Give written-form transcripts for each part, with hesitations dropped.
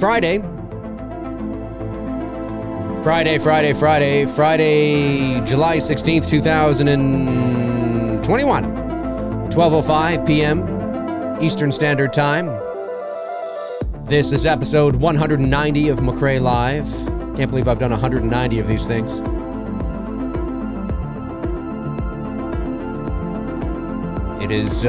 Friday, July 16th, 2021, 12:05 p.m. Eastern Standard Time. This is episode 190 of McRae Live. Can't believe I've done 190 of these things. It is,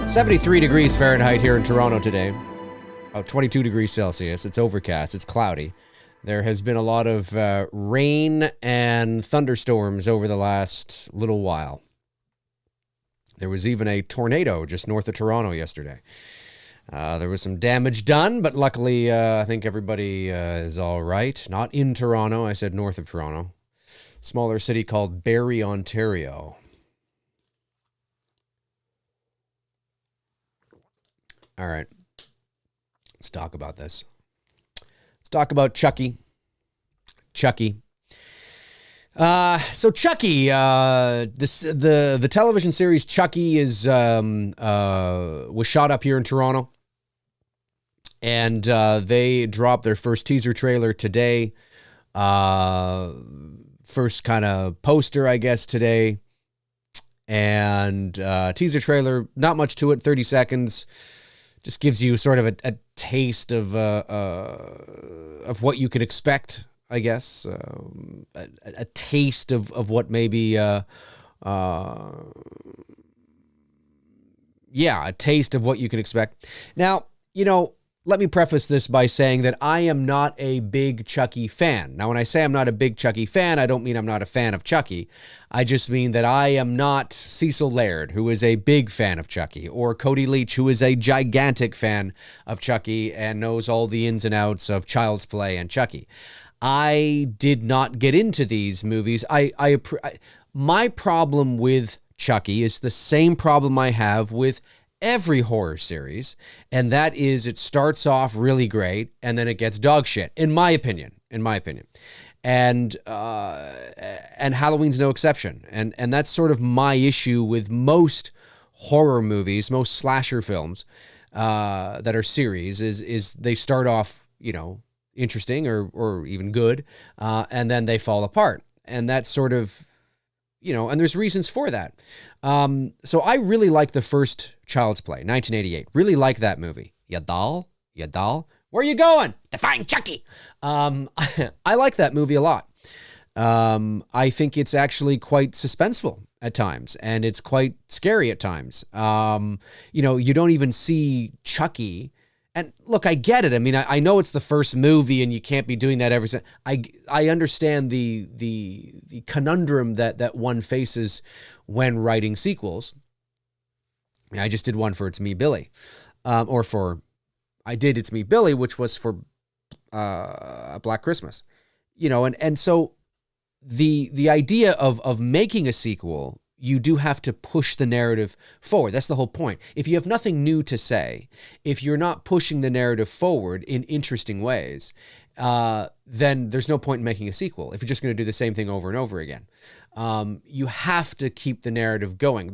73 degrees Fahrenheit here in Toronto today. About 22 degrees Celsius. It's overcast. It's cloudy. There has been a lot of rain and thunderstorms over the last little while. There was even a tornado just north of Toronto yesterday. There was some damage done, but luckily I think everybody is all right. Not in Toronto. I said north of Toronto. Smaller city called Derry, Ontario. All right, let's talk about this. Let's talk about Chucky. Chucky. So Chucky, the television series Chucky was shot up here in Toronto, and they dropped their first teaser trailer today. First kind of poster, I guess, today, and teaser trailer. Not much to it. 30 seconds. Just gives you sort of a taste of what you could expect, I guess. A taste of what maybe, a taste of what you can expect. Now, let me preface this by saying that I am not a big Chucky fan. Now, when I say I'm not a big Chucky fan, I don't mean I'm not a fan of Chucky. I just mean that I am not Cecil Laird, who is a big fan of Chucky, or Cody Leach, who is a gigantic fan of Chucky and knows all the ins and outs of Child's Play and Chucky. I did not get into these movies. My problem with Chucky is the same problem I have with every horror series, and that is it starts off really great and then it gets dog shit, in my opinion. And Halloween's no exception. And that's sort of my issue with most horror movies, most slasher films that are series, is they start off, interesting or even good, and then they fall apart. And that's sort of, and there's reasons for that. So I really like the first Child's Play, 1988. Really like that movie. Ya doll? Where are you going? To find Chucky. I like that movie a lot. I think it's actually quite suspenseful at times, and it's quite scary at times. You don't even see Chucky. And look, I get it. I mean, I know it's the first movie, and you can't be doing that every. I understand the conundrum that one faces when writing sequels. I just did one for It's Me, Billy, I did It's Me, Billy, which was for Black Christmas, and so the idea of making a sequel, you do have to push the narrative forward. That's the whole point. If you have nothing new to say, if you're not pushing the narrative forward in interesting ways, then there's no point in making a sequel if you're just going to do the same thing over and over again. You have to keep the narrative going.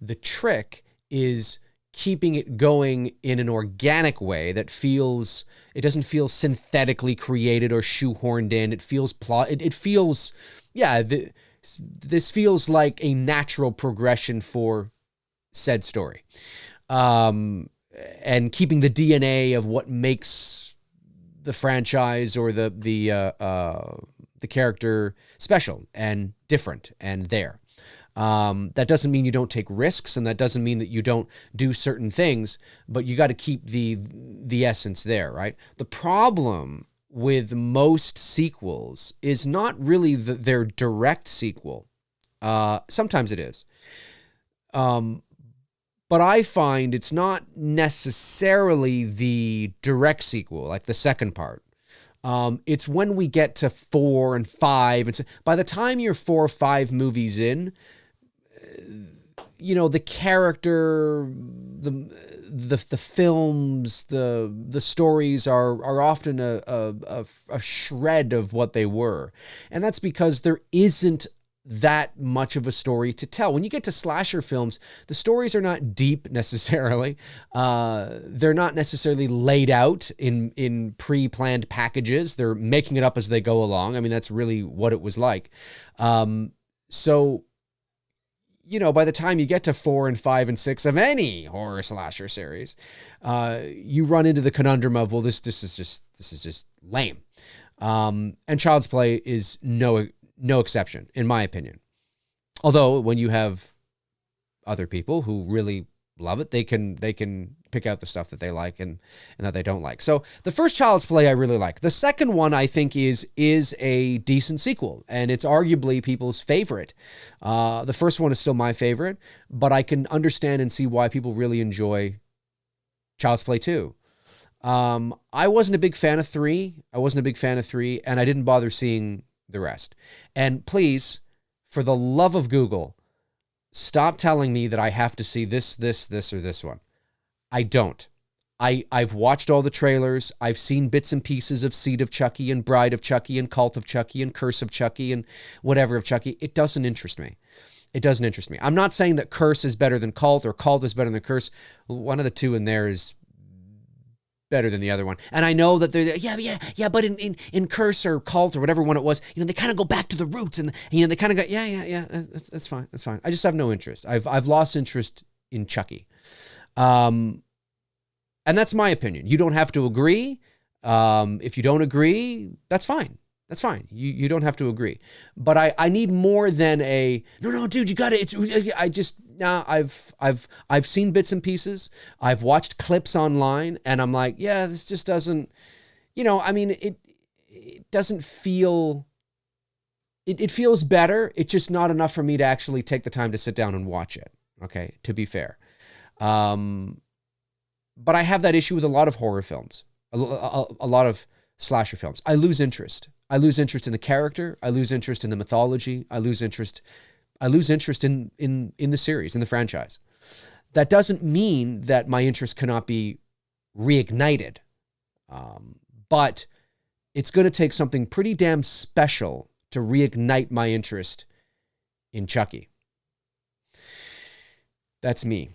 The trick is keeping it going in an organic way that it doesn't feel synthetically created or shoehorned in. It feels this feels like a natural progression for said story. And keeping the DNA of what makes the franchise or the character special and different and there. That doesn't mean you don't take risks, and that doesn't mean that you don't do certain things, but you got to keep the essence there, right? The problem with most sequels is not really their direct sequel. Sometimes it is. But I find it's not necessarily the direct sequel, like the second part. It's when we get to 4 and 5. By the time you're 4 or 5 movies in, the character, the films, the stories are often a shred of what they were. And that's because there isn't that much of a story to tell. When you get to slasher films, the stories are not deep necessarily. They're not necessarily laid out in pre-planned packages. They're making it up as they go along. I mean, that's really what it was like. So, you know, by the time you get to 4 and 5 and 6 of any horror slasher series, you run into the conundrum of, well, this is just lame. And Child's Play is no exception, in my opinion. Although when you have other people who really love it, they can pick out the stuff that they like and that they don't like. So the first Child's Play I really like. The second one I think is a decent sequel, and it's arguably people's favorite. The first one is still my favorite, but I can understand and see why people really enjoy Child's Play 2. I wasn't a big fan of 3. And I didn't bother seeing the rest. And please, for the love of Google, stop telling me that I have to see this, or this one. I don't. I've watched all the trailers. I've seen bits and pieces of Seed of Chucky and Bride of Chucky and Cult of Chucky and Curse of Chucky and whatever of Chucky. It doesn't interest me. I'm not saying that Curse is better than Cult or Cult is better than Curse. One of the two in there is better than the other one. And I know that they're, yeah, but in Curse or Cult or whatever one it was, you know, they kind of go back to the roots and, you know, they kind of go, yeah, that's fine. I just have no interest. I've lost interest in Chucky. And that's my opinion. You don't have to agree. If you don't agree, that's fine. That's fine. You don't have to agree. But I need more than a, no, dude, you got it. I've seen bits and pieces. I've watched clips online and I'm like, yeah, this just doesn't, you know, I mean, it doesn't feel, it feels better. It's just not enough for me to actually take the time to sit down and watch it. Okay. To be fair. But I have that issue with a lot of horror films, a lot of slasher films. I lose interest. I lose interest in the character. I lose interest in the mythology. I lose interest in the series, in the franchise. That doesn't mean that my interest cannot be reignited. But it's going to take something pretty damn special to reignite my interest in Chucky. That's me.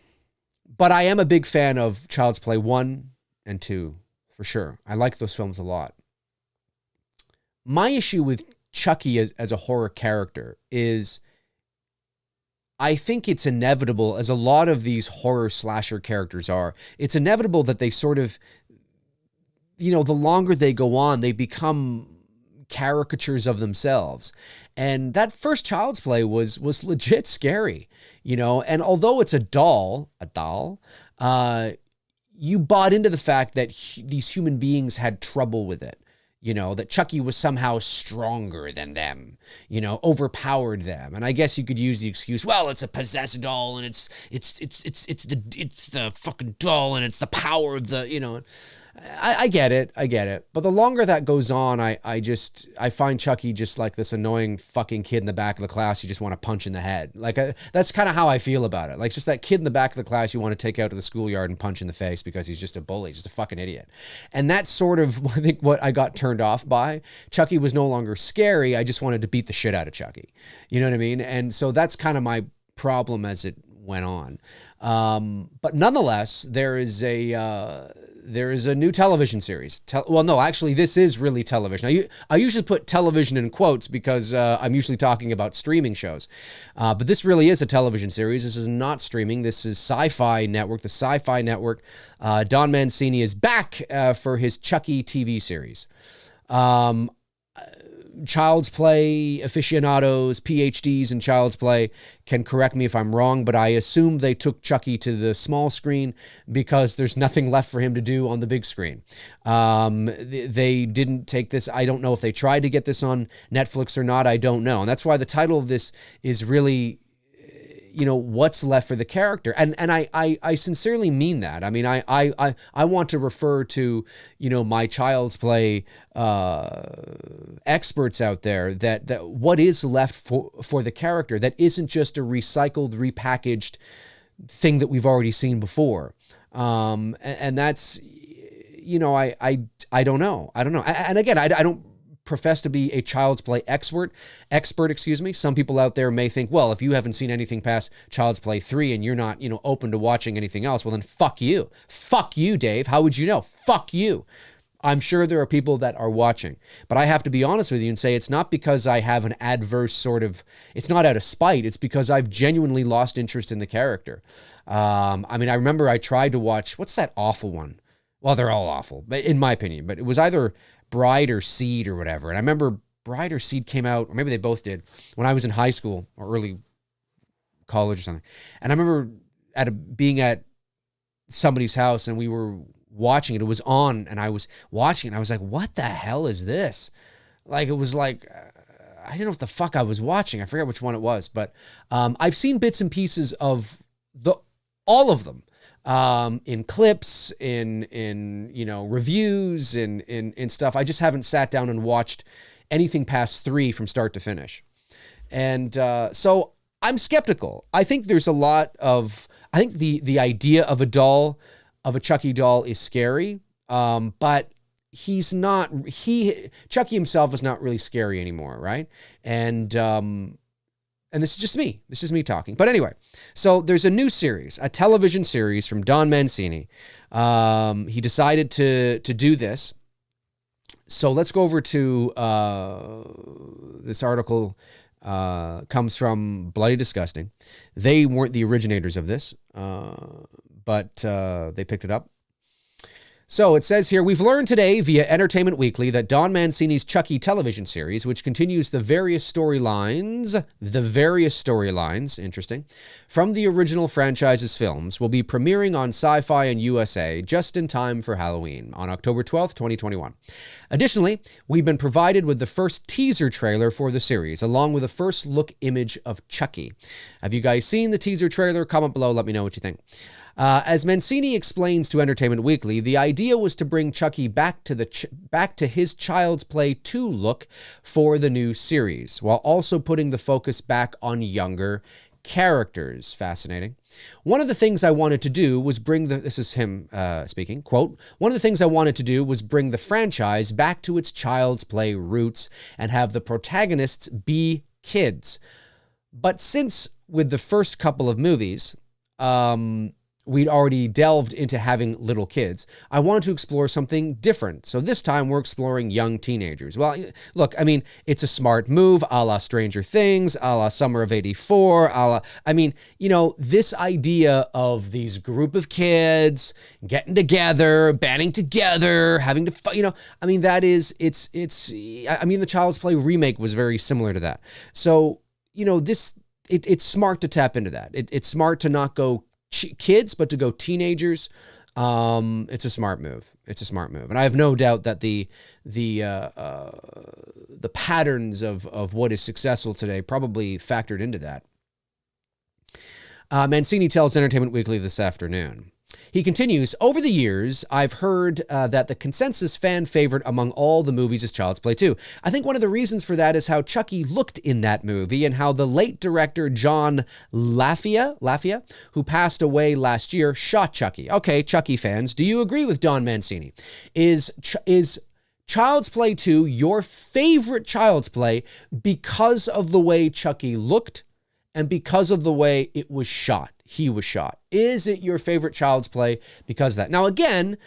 But I am a big fan of Child's Play 1 and 2, for sure. I like those films a lot. My issue with Chucky as a horror character is I think it's inevitable, as a lot of these horror slasher characters are, it's inevitable that they sort of, you know, the longer they go on, they become caricatures of themselves. And that first Child's Play was legit scary, you know, and although it's a doll, you bought into the fact that these human beings had trouble with it. You know, that Chucky was somehow stronger than them, you know, overpowered them. And I guess you could use the excuse, well, it's a possessed doll and it's the fucking doll and it's the power of the, you know. I get it. But the longer that goes on, I find Chucky just like this annoying fucking kid in the back of the class you just want to punch in the head. Like, that's kind of how I feel about it. Like, just that kid in the back of the class you want to take out to the schoolyard and punch in the face because he's just a bully, just a fucking idiot. And that's sort of, I think, what I got turned off by. Chucky was no longer scary. I just wanted to beat the shit out of Chucky. You know what I mean? And so that's kind of my problem as it went on. But nonetheless, there is a new television series. Well, no, actually, this is really television. I usually put television in quotes because I'm usually talking about streaming shows. But this really is a television series. This is not streaming. This is Sci-Fi Network. The Sci-Fi Network. Don Mancini is back for his Chucky TV series. Child's Play aficionados, PhDs in Child's Play can correct me if I'm wrong, but I assume they took Chucky to the small screen because there's nothing left for him to do on the big screen. They didn't take this. I don't know if they tried to get this on Netflix or not. I don't know. And that's why the title of this is really, you know, what's left for the character. And I sincerely mean that. I mean, I want to refer to, you know, my Child's Play experts out there that what is left for the character that isn't just a recycled, repackaged thing that we've already seen before. And that's, you know, I don't know. And again, I don't profess to be a Child's Play expert, some people out there may think, well, if you haven't seen anything past Child's Play 3 and you're not, open to watching anything else, well then fuck you. Fuck you, Dave. How would you know? Fuck you. I'm sure there are people that are watching, but I have to be honest with you and say it's not because I have an adverse it's not out of spite. It's because I've genuinely lost interest in the character. I remember I tried to watch, what's that awful one? Well, they're all awful, in my opinion, but it was either Bride or Seed or whatever. And I remember Bride or Seed came out, or maybe they both did, when I was in high school or early college or something. And I remember being at somebody's house and we were watching it. It was on and I was watching it and I was like, what the hell is this? Like, it was like, I didn't know what the fuck I was watching. I forget which one it was, but I've seen bits and pieces of all of them in clips, in reviews, in stuff. I just haven't sat down and watched anything past 3 from start to finish. And so I'm skeptical. I think there's I think the idea of a Chucky doll is scary, but Chucky himself is not really scary anymore, right? And this is just me. This is me talking. But anyway, so there's a new series, a television series from Don Mancini. He decided to do this. So let's go over to this article. Comes from Bloody Disgusting. They weren't the originators of this, but they picked it up. So it says here, we've learned today via Entertainment Weekly that Don Mancini's Chucky television series, which continues the various storylines, interesting, from the original franchise's films, will be premiering on Sci-Fi and USA just in time for Halloween on October 12th, 2021. Additionally, we've been provided with the first teaser trailer for the series, along with a first look image of Chucky. Have you guys seen the teaser trailer? Comment below, let me know what you think. As Mancini explains to Entertainment Weekly, the idea was to bring Chucky back to his Child's Play 2 look for the new series, while also putting the focus back on younger characters. Fascinating. One of the things I wanted to do was this is him speaking, quote, one of the things I wanted to do was bring the franchise back to its Child's Play roots and have the protagonists be kids. But since with the first couple of movies, we'd already delved into having little kids, I wanted to explore something different. So this time we're exploring young teenagers. Well, look, I mean, it's a smart move, a la Stranger Things, a la Summer of '84, this idea of these group of kids getting together, banding together, having to fight, the Child's Play remake was very similar to that. So, it's smart to tap into that. It's smart to not go kids, but to go teenagers. It's a smart move. And I have no doubt that the patterns of what is successful today probably factored into that. Mancini tells Entertainment Weekly this afternoon. He continues, over the years, I've heard that the consensus fan favorite among all the movies is Child's Play 2. I think one of the reasons for that is how Chucky looked in that movie and how the late director John Lafia, who passed away last year, shot Chucky. Okay, Chucky fans, do you agree with Don Mancini? Is Child's Play 2 your favorite Child's Play because of the way Chucky looked and because of the way it was shot? He was shot. Is it your favorite Child's Play because of that? Now, again,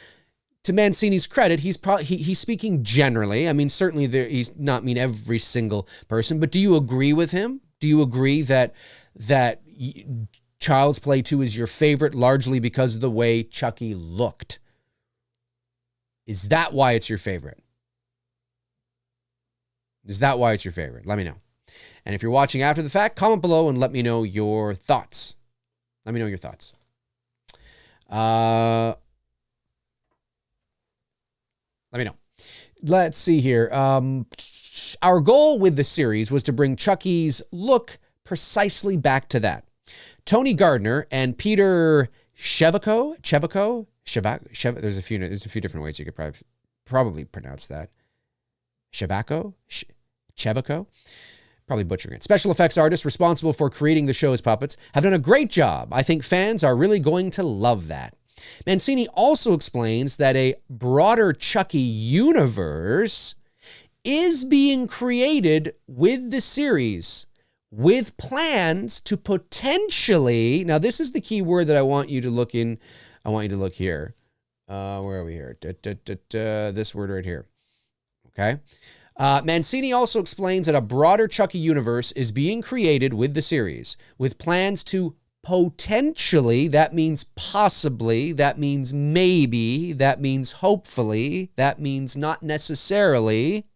to Mancini's credit, he's speaking generally. I mean, certainly he's not mean every single person, but do you agree with him? Do you agree that Child's Play 2 is your favorite largely because of the way Chucky looked? Is that why it's your favorite? Let me know. And if you're watching after the fact, comment below and let me know your thoughts. Let me know. Let's see here. Our goal with the series was to bring Chucky's look precisely back to that. Tony Gardner and Peter Shevako, there's a few different ways you could probably pronounce that. Shevako? Probably butchering it. Special effects artists responsible for creating the show's puppets have done a great job. I think fans are really going to love that. Mancini also explains that a broader Chucky universe is being created with the series, with plans to potentially, now this is the key word that I want you to look in. I want you to look here. Where are we here? This word right here. Okay. Mancini also explains that a broader Chucky universe is being created with the series, with plans to potentially, that means possibly, that means maybe, that means hopefully, that means not necessarily,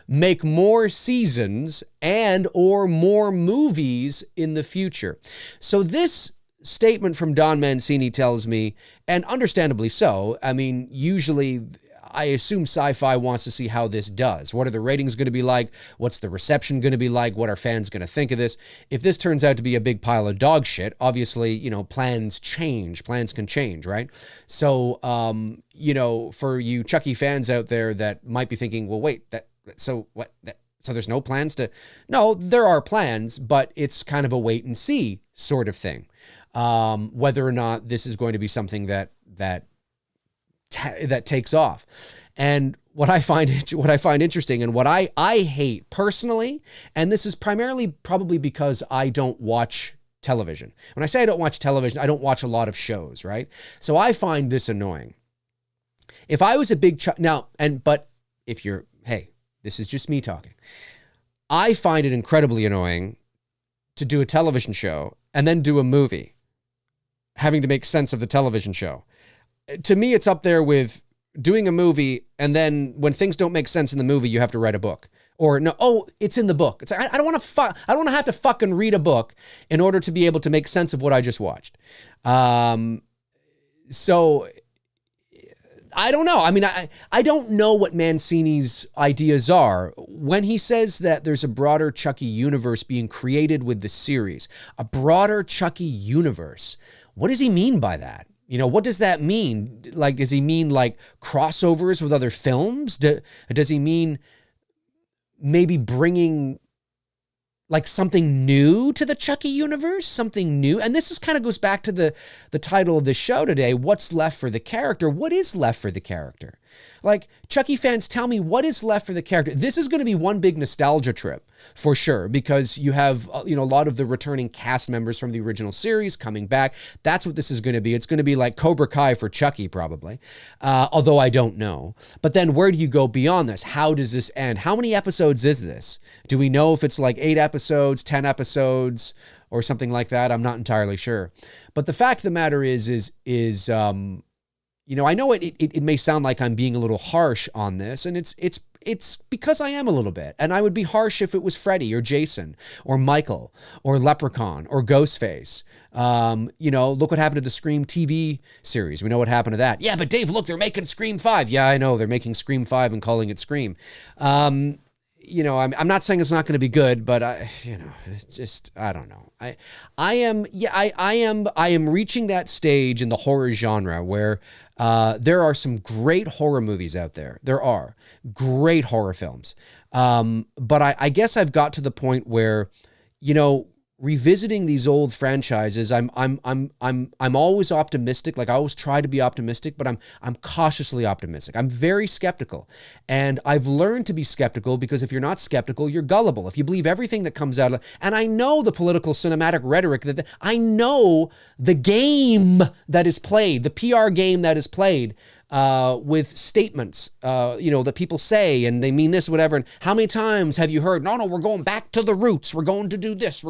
make more seasons and or more movies in the future. So this statement from Don Mancini tells me, and understandably so, I mean, usually I assume sci-fi wants to see how this does. What are the ratings going to be like? What's the reception going to be like? What are fans going to think of this? If this turns out to be a big pile of dog shit, obviously, you know, plans change. Plans can change, right? So, you know, for you Chucky fans out there that might be thinking, well, wait, so there's no plans to... No, there are plans, but it's kind of a wait and see sort of thing. Whether or not this is going to be something that takes off. And what I find interesting and what I hate personally, and this is primarily probably because I don't watch television. When I say I don't watch television, I don't watch a lot of shows, right? So I find this annoying. If I was a big but if you're, hey, this is just me talking. I find it incredibly annoying to do a television show and then do a movie, having to make sense of the television show. To me, it's up there with doing a movie, and then when things don't make sense in the movie, you have to write a book. Or no, oh, it's in the book. It's like, I don't want to have to fucking read a book in order to be able to make sense of what I just watched. So I don't know. I mean, I don't know what Mancini's ideas are. When he says that there's a broader Chucky universe being created with the series, a broader Chucky universe, what does he mean by that? You know, what does that mean? Like, does he mean like crossovers with other films? Does he mean maybe bringing like something new to the Chucky universe? Something new? And this is kind of goes back to the title of the show today. What's left for the character? What is left for the character? Like, Chucky fans, tell me what is left for the character. This is going to be one big nostalgia trip for sure, because you have, you know, a lot of the returning cast members from the original series coming back. That's what this is going to be. It's going to be like Cobra Kai for Chucky, probably. Although I don't know. But then where do you go beyond this? How does this end? How many episodes is this? Do we know if it's like 8 episodes, 10 episodes, or something like that? I'm not entirely sure. But the fact of the matter is you know, I know it may sound like I'm being a little harsh on this, and it's because I am a little bit. And I would be harsh if it was Freddy or Jason or Michael or Leprechaun or Ghostface. You know, look what happened to the Scream TV series. We know what happened to that. Yeah, but Dave, look, they're making Scream 5. Yeah, I know, they're making Scream 5 and calling it Scream. You know, I'm not saying it's not going to be good, but you know, it's just, I don't know. I am reaching that stage in the horror genre where there are some great horror movies out there. There are great horror films. But I guess I've got to the point where, you know, revisiting these old franchises, I'm always optimistic. Like, I always try to be optimistic, but I'm cautiously optimistic. I'm very skeptical, and I've learned to be skeptical because if you're not skeptical, you're gullible. If you believe everything that comes out of, and I know the political cinematic rhetoric I know the game that is played, the PR game that is played. With statements, you know, that people say and they mean this, whatever. And how many times have you heard, no, we're going back to the roots. We're going to do this.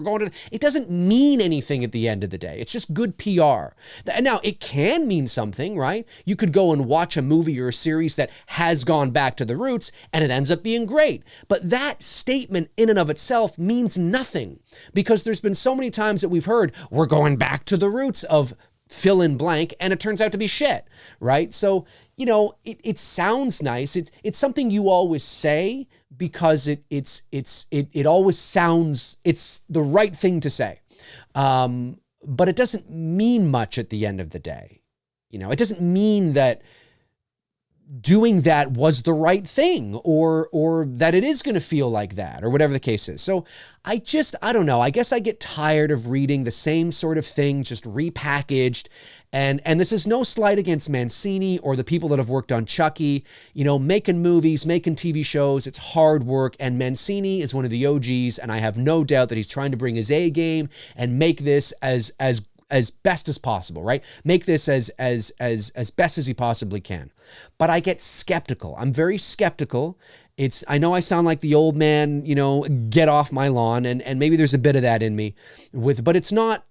It doesn't mean anything at the end of the day. It's just good PR. And now it can mean something, right? You could go and watch a movie or a series that has gone back to the roots and it ends up being great. But that statement in and of itself means nothing, because there's been so many times that we've heard, we're going back to the roots of fill in blank, and it turns out to be shit, right? So, you know, it sounds nice. It's something you always say because it always sounds, it's the right thing to say. But it doesn't mean much at the end of the day. You know, it doesn't mean that doing that was the right thing, or that it is going to feel like that, or whatever the case is. So I don't know. I guess I get tired of reading the same sort of thing, just repackaged. And this is no slight against Mancini or the people that have worked on Chucky. You know, making movies, making TV shows, it's hard work. And Mancini is one of the OGs, and I have no doubt that he's trying to bring his A game and make this as best as possible, right? Make this as best as he possibly can. But I get skeptical. I'm very skeptical. I know I sound like the old man, you know, get off my lawn, and maybe there's a bit of that in me but it's not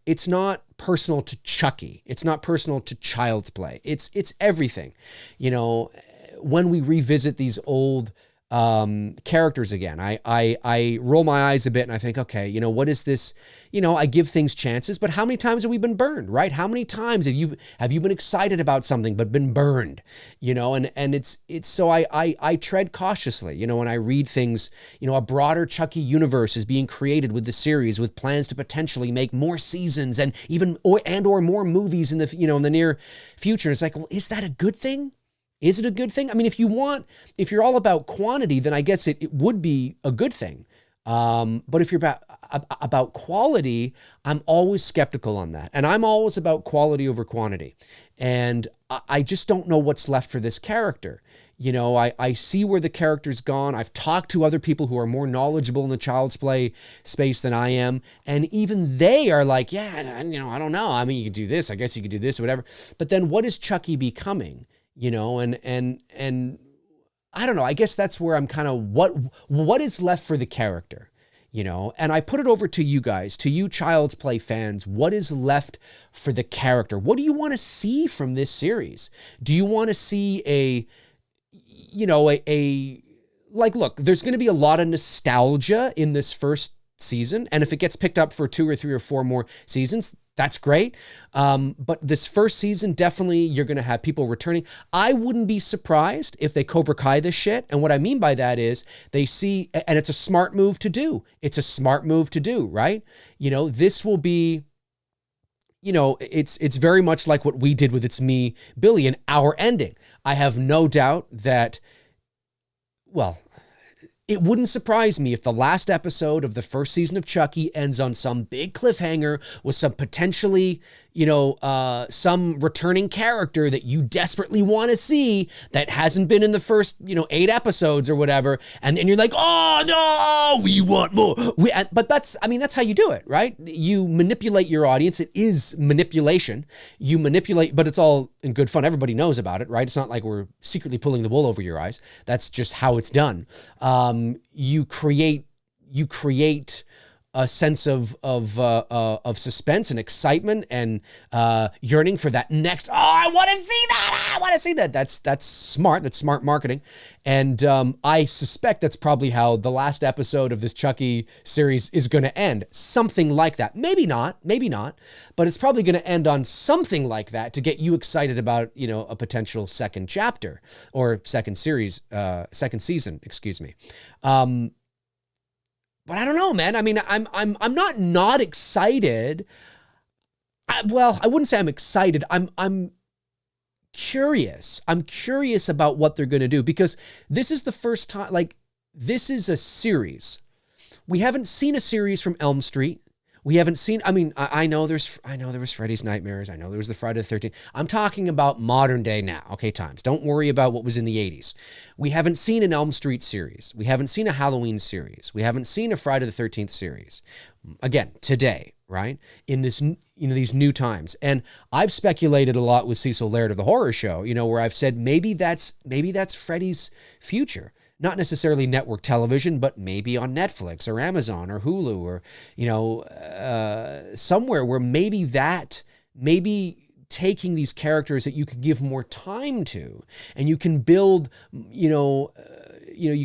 personal to Chucky. It's not personal to Child's Play. It's everything. You know, when we revisit these old characters again, I roll my eyes a bit and I think, okay, you know, what is this? You know, I give things chances, but how many times have we been burned, right? How many times have you been excited about something but been burned? You know, and it's so I tread cautiously, you know, when I read things. You know, a broader Chucky universe is being created with the series, with plans to potentially make more seasons and even or more movies in the near future. It's like, well, is that a good thing? Is it a good thing? I mean, if you're all about quantity, then I guess it would be a good thing. But if you're about quality, I'm always skeptical on that. And I'm always about quality over quantity. And I just don't know what's left for this character. You know, I see where the character's gone. I've talked to other people who are more knowledgeable in the Child's Play space than I am. And even they are like, yeah, you know, I don't know. I mean, you could do this. I guess you could do this or whatever. But then what is Chucky becoming? You know, and I don't know. I guess that's where I'm kind of what is left for the character, you know? And I put it over to you guys, to you Child's Play fans. What is left for the character? What do you want to see from this series? Do you want to see look, there's going to be a lot of nostalgia in this first season. And if it gets picked up for 2 or 3 or 4 more seasons, that's great. But this first season, definitely you're going to have people returning. I wouldn't be surprised if they Cobra Kai this shit. And what I mean by that is they see, and it's a smart move to do. It's a smart move to do, right? You know, this will be, you know, it's very much like what we did with It's Me, Billy, and our ending. I have no doubt that, well, it wouldn't surprise me if the last episode of the first season of Chucky ends on some big cliffhanger with some potentially, you know, some returning character that you desperately want to see that hasn't been in the first, you know, 8 episodes or whatever. And then you're like, oh no, we want more. But that's how you do it, right? You manipulate your audience. It is manipulation. You manipulate, but it's all in good fun. Everybody knows about it, right? It's not like we're secretly pulling the wool over your eyes. That's just how it's done. You create a sense of suspense and excitement and yearning for that next. Oh, I want to see that. I want to see that. That's smart. That's smart marketing. And I suspect that's probably how the last episode of this Chucky series is going to end. Something like that. Maybe not, but it's probably going to end on something like that to get you excited about, you know, a potential second chapter or second season, excuse me. But I don't know, man. I mean, I'm not excited. I wouldn't say I'm excited. I'm curious. I'm curious about what they're going to do, because this is the first time, like, this is a series. We haven't seen a series from Elm Street. We haven't seen, I mean, I know there was Freddy's Nightmares. I know there was the Friday the 13th. I'm talking about modern day now, okay, times. Don't worry about what was in the 80s. We haven't seen an Elm Street series. We haven't seen a Halloween series. We haven't seen a Friday the 13th series. Again, today, right? In this, you know, these new times. And I've speculated a lot with Cecil Laird of the Horror Show, you know, where I've said maybe that's Freddy's future. Not necessarily network television, but maybe on Netflix or Amazon or Hulu or, you know, somewhere where maybe taking these characters that you can give more time to, and you can build, you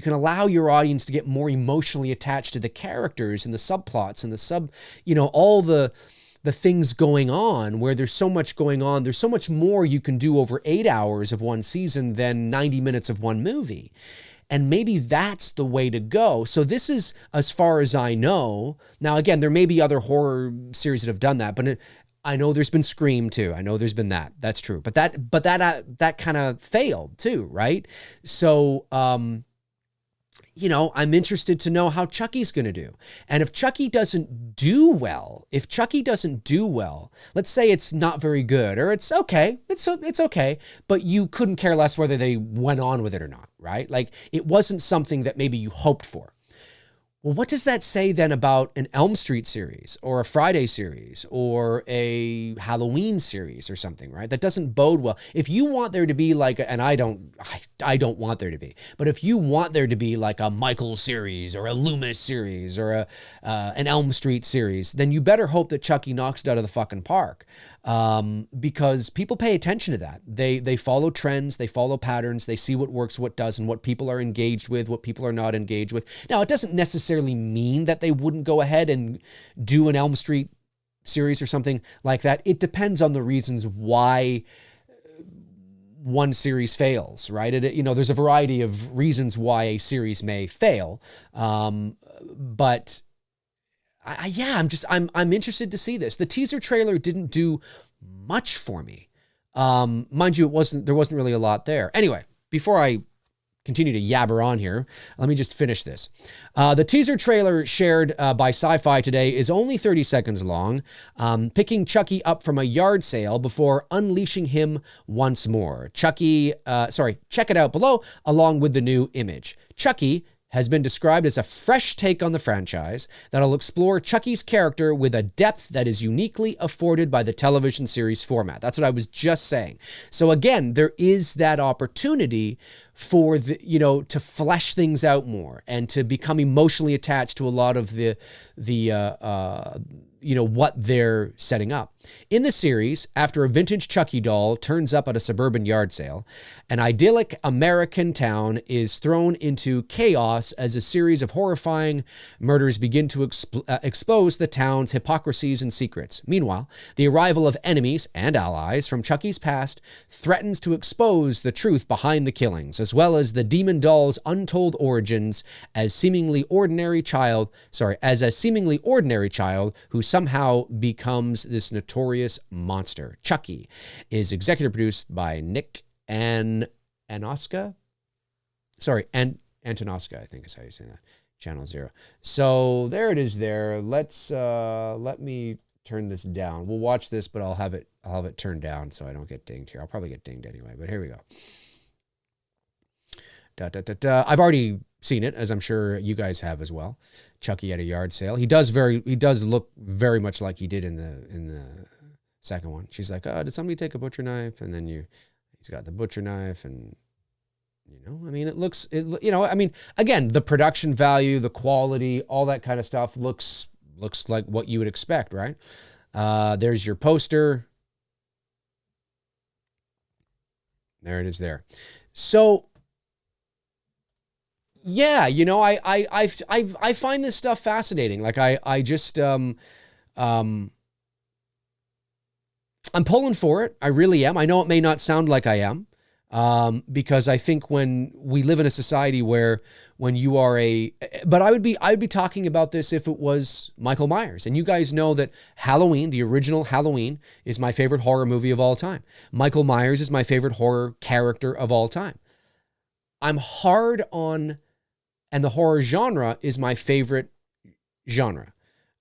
can allow your audience to get more emotionally attached to the characters and the subplots and all the things going on, where there's so much going on. There's so much more you can do over 8 hours of one season than 90 minutes of one movie. And maybe that's the way to go. So this is, as far as I know, now again, there may be other horror series that have done that, but I know there's been Scream too. I know there's been that. That's true. But that kind of failed too, right? So, you know, I'm interested to know how Chucky's going to do. And if Chucky doesn't do well, let's say it's not very good, or it's okay, it's okay, but you couldn't care less whether they went on with it or not, right? Like, it wasn't something that maybe you hoped for. Well, what does that say then about an Elm Street series or a Friday series or a Halloween series or something, right? That doesn't bode well. If you want there to be like, and I don't want there to be, but if you want there to be like a Michael series or a Loomis series or an Elm Street series, then you better hope that Chucky knocks it out of the fucking park. Because people pay attention to that. They follow trends, they follow patterns, they see what works, what doesn't, what people are engaged with, what people are not engaged with. Now, it doesn't necessarily mean that they wouldn't go ahead and do an Elm Street series or something like that. It depends on the reasons why one series fails, right? You know, there's a variety of reasons why a series may fail. But I'm interested to see this. The teaser trailer didn't do much for me. Mind you, there wasn't really a lot there. Anyway, before I continue to yabber on here, let me just finish this. The teaser trailer shared by Sci-Fi Today is only 30 seconds long, picking Chucky up from a yard sale before unleashing him once more. Check it out below along with the new image. Chucky has been described as a fresh take on the franchise that'll explore Chucky's character with a depth that is uniquely afforded by the television series format. That's what I was just saying. So again, there is that opportunity for to flesh things out more and to become emotionally attached to a lot of what they're setting up. In the series, after a vintage Chucky doll turns up at a suburban yard sale, an idyllic American town is thrown into chaos as a series of horrifying murders begin to expose the town's hypocrisies and secrets. Meanwhile, the arrival of enemies and allies from Chucky's past threatens to expose the truth behind the killings, as well as the demon doll's untold origins as a seemingly ordinary child who somehow becomes this notorious monster. Chucky is executive produced by Nick Antenoska. Antenoska, I think is how you say that. Channel 0. So there it is there. Let me turn this down. We'll watch this, but I'll have it turned down so I don't get dinged here. I'll probably get dinged anyway, but here we go. I've already seen it, as I'm sure you guys have as well. Chucky at a yard sale. He does look very much like he did in the second one. She's like, "Oh, did somebody take a butcher knife?" And then he's got the butcher knife, and I mean, again, the production value, the quality, all that kind of stuff looks like what you would expect, right? There's your poster. There it is there. So yeah, I find this stuff fascinating. Like I just I'm pulling for it. I really am. I know it may not sound like I am, because I think when we live in a society where when you are but I would be talking about this if it was Michael Myers. And you guys know that Halloween, the original Halloween, is my favorite horror movie of all time. Michael Myers is my favorite horror character of all time. I'm hard on, and the horror genre is my favorite genre.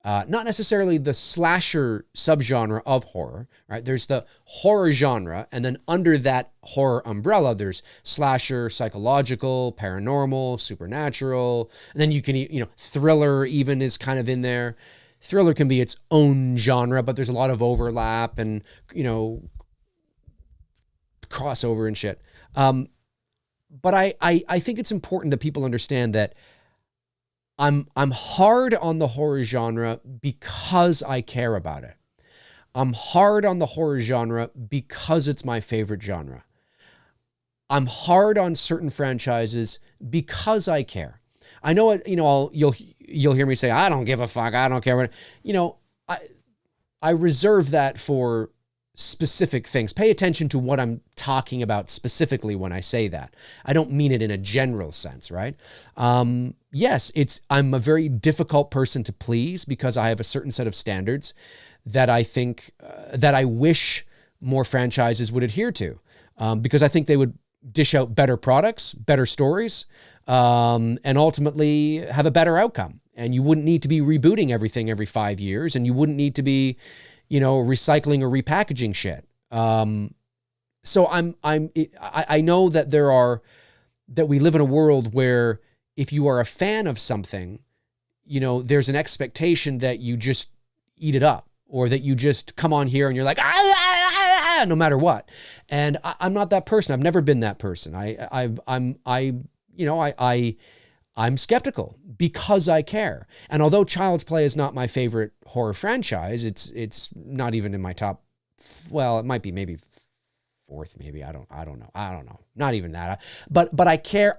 Not necessarily the slasher subgenre of horror, right? There's the horror genre, and then under that horror umbrella, there's slasher, psychological, paranormal, supernatural, and then you can, thriller even is kind of in there. Thriller can be its own genre, but there's a lot of overlap and, crossover and shit. But I think it's important that people understand that I'm hard on the horror genre because I care about it. I'm hard on the horror genre because it's my favorite genre. I'm hard on certain franchises because I care. I know it, you'll hear me say, I don't give a fuck, I don't care what, I reserve that for specific things. Pay attention to what I'm talking about specifically when I say that. I don't mean it in a general sense, right? Yes, I'm a very difficult person to please because I have a certain set of standards that I think, that I wish more franchises would adhere to, because I think they would dish out better products, better stories, and ultimately have a better outcome. And you wouldn't need to be rebooting everything every 5 years, and you wouldn't need to be, recycling or repackaging shit. So I know that we live in a world where if you are a fan of something, there's an expectation that you just eat it up, or that you just come on here and you're like, no matter what. And I'm not that person. I've never been that person. I'm skeptical because I care. And although Child's Play is not my favorite horror franchise, it's not even in my top. Well, it might be maybe fourth, maybe. I don't know. Not even that. But I care.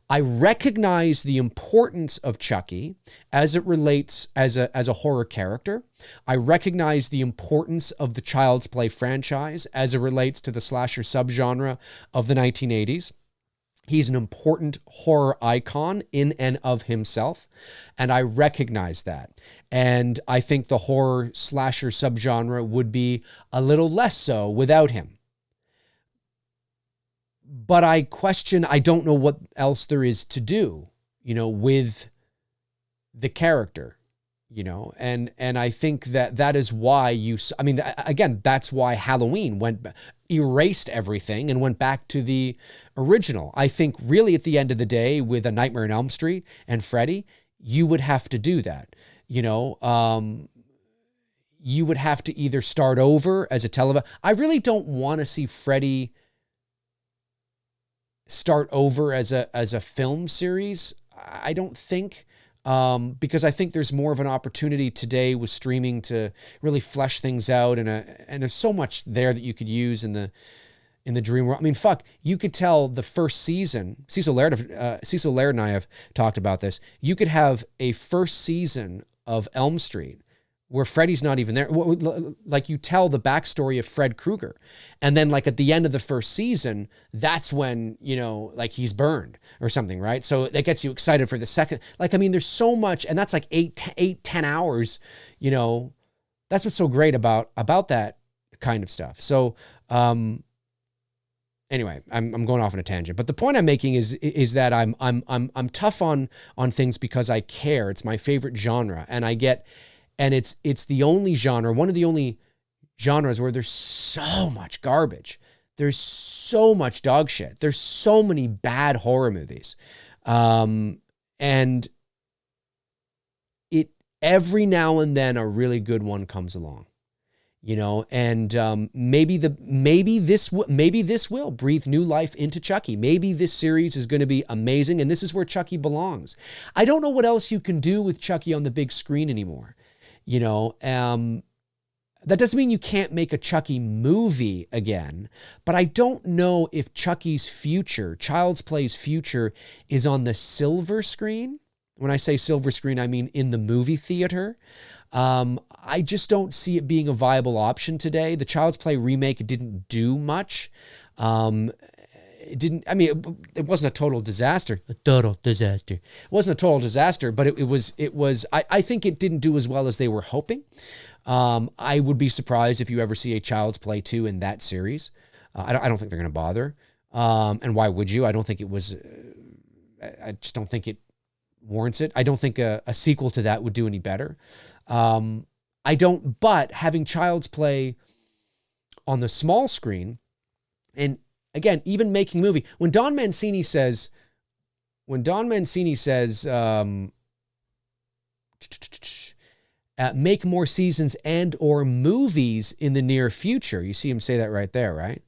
I recognize the importance of Chucky as it relates as a horror character. I recognize the importance of the Child's Play franchise as it relates to the slasher subgenre of the 1980s. He's an important horror icon in and of himself, and I recognize that. And I think the horror slasher subgenre would be a little less so without him. But I don't know what else there is to do, with the character, and I think that is why that's why Halloween erased everything and went back to the original. I think really at the end of the day with A Nightmare on Elm Street and Freddy, you would have to do that, you would have to either start over as a television. I really don't want to see Freddy start over as a film series. I don't think, because I think there's more of an opportunity today with streaming to really flesh things out, and there's so much there that you could use in the dream world. I mean, you could tell the first season. Cecil Laird and I have talked about this. You could have a first season of Elm Street where Freddy's not even there. Like, you tell the backstory of Fred Krueger. And then like at the end of the first season, that's when, he's burned or something, right? So that gets you excited for the second. There's so much, and that's like 10 hours, that's what's so great about that kind of stuff. So, anyway, I'm going off on a tangent, but the point I'm making is that I'm tough on things because I care. It's my favorite genre, and it's the only genre, one of the only genres where there's so much garbage. There's so much dog shit. There's so many bad horror movies. And every now and then a really good one comes along, and maybe this will breathe new life into Chucky. Maybe this series is going to be amazing, and this is where Chucky belongs. I don't know what else you can do with Chucky on the big screen anymore. That doesn't mean you can't make a Chucky movie again, but I don't know if Chucky's future, Child's Play's future, is on the silver screen. When I say silver screen, I mean in the movie theater. I just don't see it being a viable option today. The Child's Play remake didn't do much. It wasn't a total disaster. It wasn't a total disaster, but it was, I think it didn't do as well as they were hoping. I would be surprised if you ever see a Child's Play 2 in that series. I don't think they're going to bother. And why would you? I don't think it was, I just don't think it warrants it. I don't think a sequel to that would do any better. But having Child's Play on the small screen, and again, even making a movie, when Don Mancini says, make more seasons and or movies in the near future. You see him say that right there, right?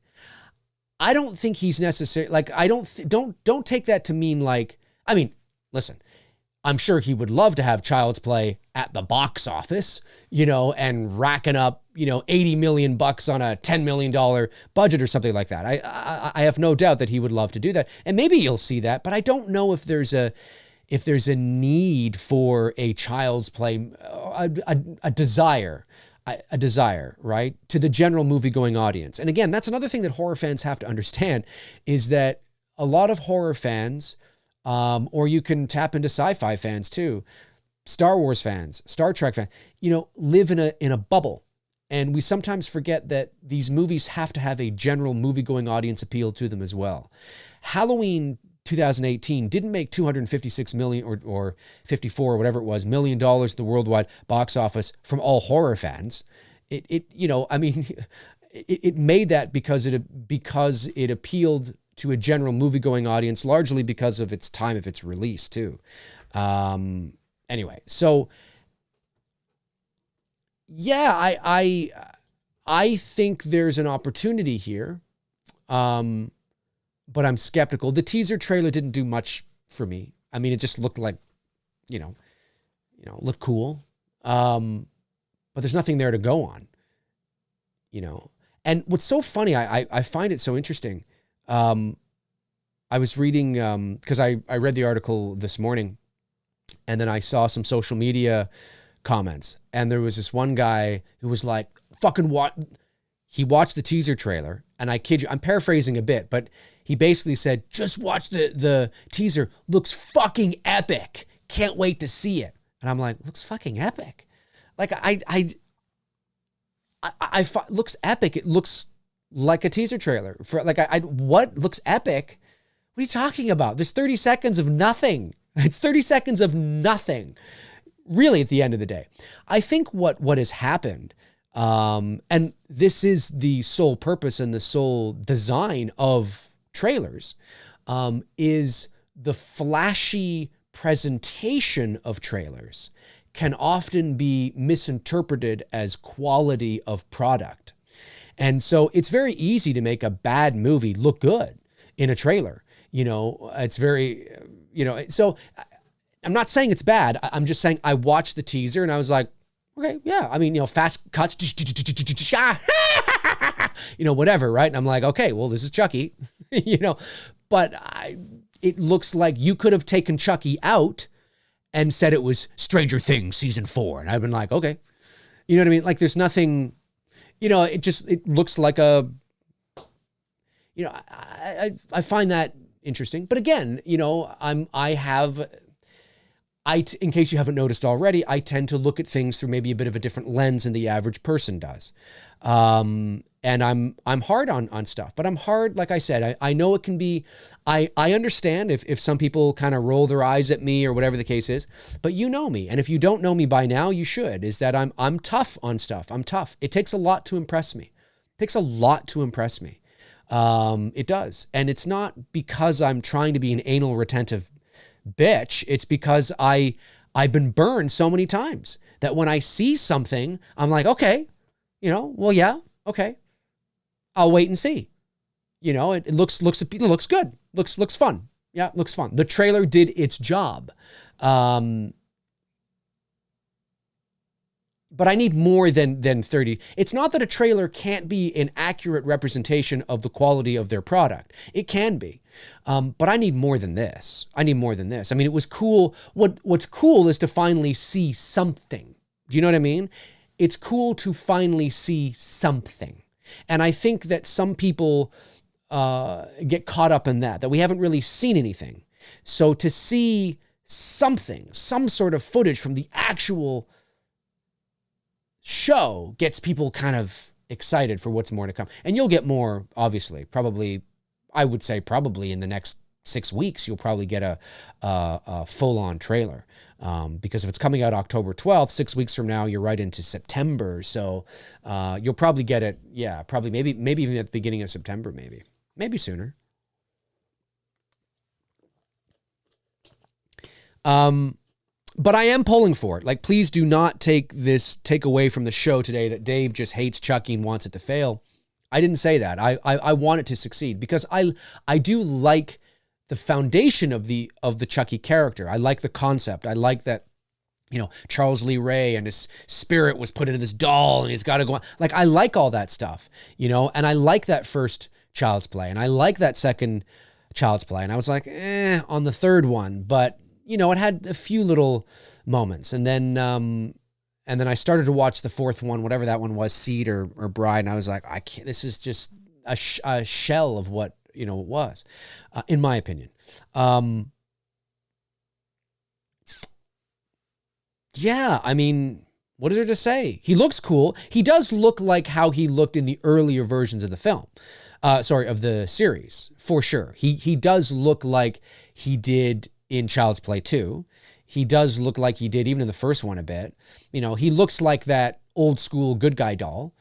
I don't think he's necessary. Like, don't take that to mean like, listen, I'm sure he would love to have Child's Play at the box office, and racking up, $80 million on a $10 million budget or something like that. I have no doubt that he would love to do that. And maybe you'll see that, but I don't know if there's a need for a Child's Play, a desire. a desire, right, to the general movie-going audience. And again, that's another thing that horror fans have to understand, is that a lot of horror fans, or you can tap into sci-fi fans too, Star Wars fans, Star Trek fans, live in a bubble. And we sometimes forget that these movies have to have a general movie-going audience appeal to them as well. Halloween 2018 didn't make $256 million or 54 or whatever it was $million at the worldwide box office from all horror fans. It made that because it appealed to a general movie-going audience, largely because of its time of its release too. Anyway, so yeah, I think there's an opportunity here, but I'm skeptical. The teaser trailer didn't do much for me. I mean, it just looked like, looked cool, but there's nothing there to go on, And what's so funny, I find it so interesting. I was reading, because I read the article this morning, and then I saw some social media comments, and there was this one guy who was like, fucking what? He watched the teaser trailer, and I kid you, I'm paraphrasing a bit, but he basically said, just watch the teaser. Looks fucking epic. Can't wait to see it. And I'm like, looks fucking epic. Like looks epic. It looks like a teaser trailer for what looks epic? What are you talking about? There's 30 seconds of nothing. It's 30 seconds of nothing, really, at the end of the day. I think what has happened, and this is the sole purpose and the sole design of trailers, is the flashy presentation of trailers can often be misinterpreted as quality of product. And so it's very easy to make a bad movie look good in a trailer. It's very, so I'm not saying it's bad. I'm just saying I watched the teaser and I was like, okay, yeah. I mean, fast cuts, whatever, right? And I'm like, okay, well, this is Chucky, but it looks like you could have taken Chucky out and said it was Stranger Things season 4. And I've been like, okay, you know what I mean? Like there's nothing, it looks like I find that interesting. But again, in case you haven't noticed already, I tend to look at things through maybe a bit of a different lens than the average person does. And I'm hard on stuff, but I'm hard, like I said, I know it can be, I understand if some people kind of roll their eyes at me or whatever the case is, but you know me. And if you don't know me by now, you should, is that I'm tough on stuff. I'm tough. It takes a lot to impress me. It takes a lot to impress me. It does. And it's not because I'm trying to be an anal retentive bitch. It's because I've been burned so many times that when I see something, I'm like, okay, well, yeah, okay. I'll wait and see. It looks good. Looks fun. Yeah, looks fun. The trailer did its job. But I need more than 30. It's not that a trailer can't be an accurate representation of the quality of their product. It can be. But I need more than this. I mean, it was cool. What's cool is to finally see something. Do you know what I mean? It's cool to finally see something. And I think that some people get caught up in that we haven't really seen anything. So to see something, some sort of footage from the actual show gets people kind of excited for what's more to come. And you'll get more, obviously, I would say probably in the next 6 weeks, you'll probably get a full-on trailer. Because if it's coming out October 12th, 6 weeks from now, you're right into September. So you'll probably get it, probably maybe even at the beginning of September, maybe sooner. But I am pulling for it. Like, please do not take away from the show today that Dave just hates Chucky and wants it to fail. I didn't say that. I want it to succeed because I do like the foundation of the Chucky character. I like the concept. I like that, Charles Lee Ray and his spirit was put into this doll and he's got to go on. Like, I like all that stuff, and I like that first Child's Play and I like that second Child's Play. And I was like, on the third one, but it had a few little moments. And then And then I started to watch the fourth one, whatever that one was, Seed or Bride. And I was like, I can't, this is just a shell of what, it was, in my opinion. Yeah, I mean, what is there to say? He looks cool. He does look like how he looked in the earlier versions of the film. Of the series, for sure. He does look like he did in Child's Play 2. He does look like he did even in the first one a bit. He looks like that old school good guy doll.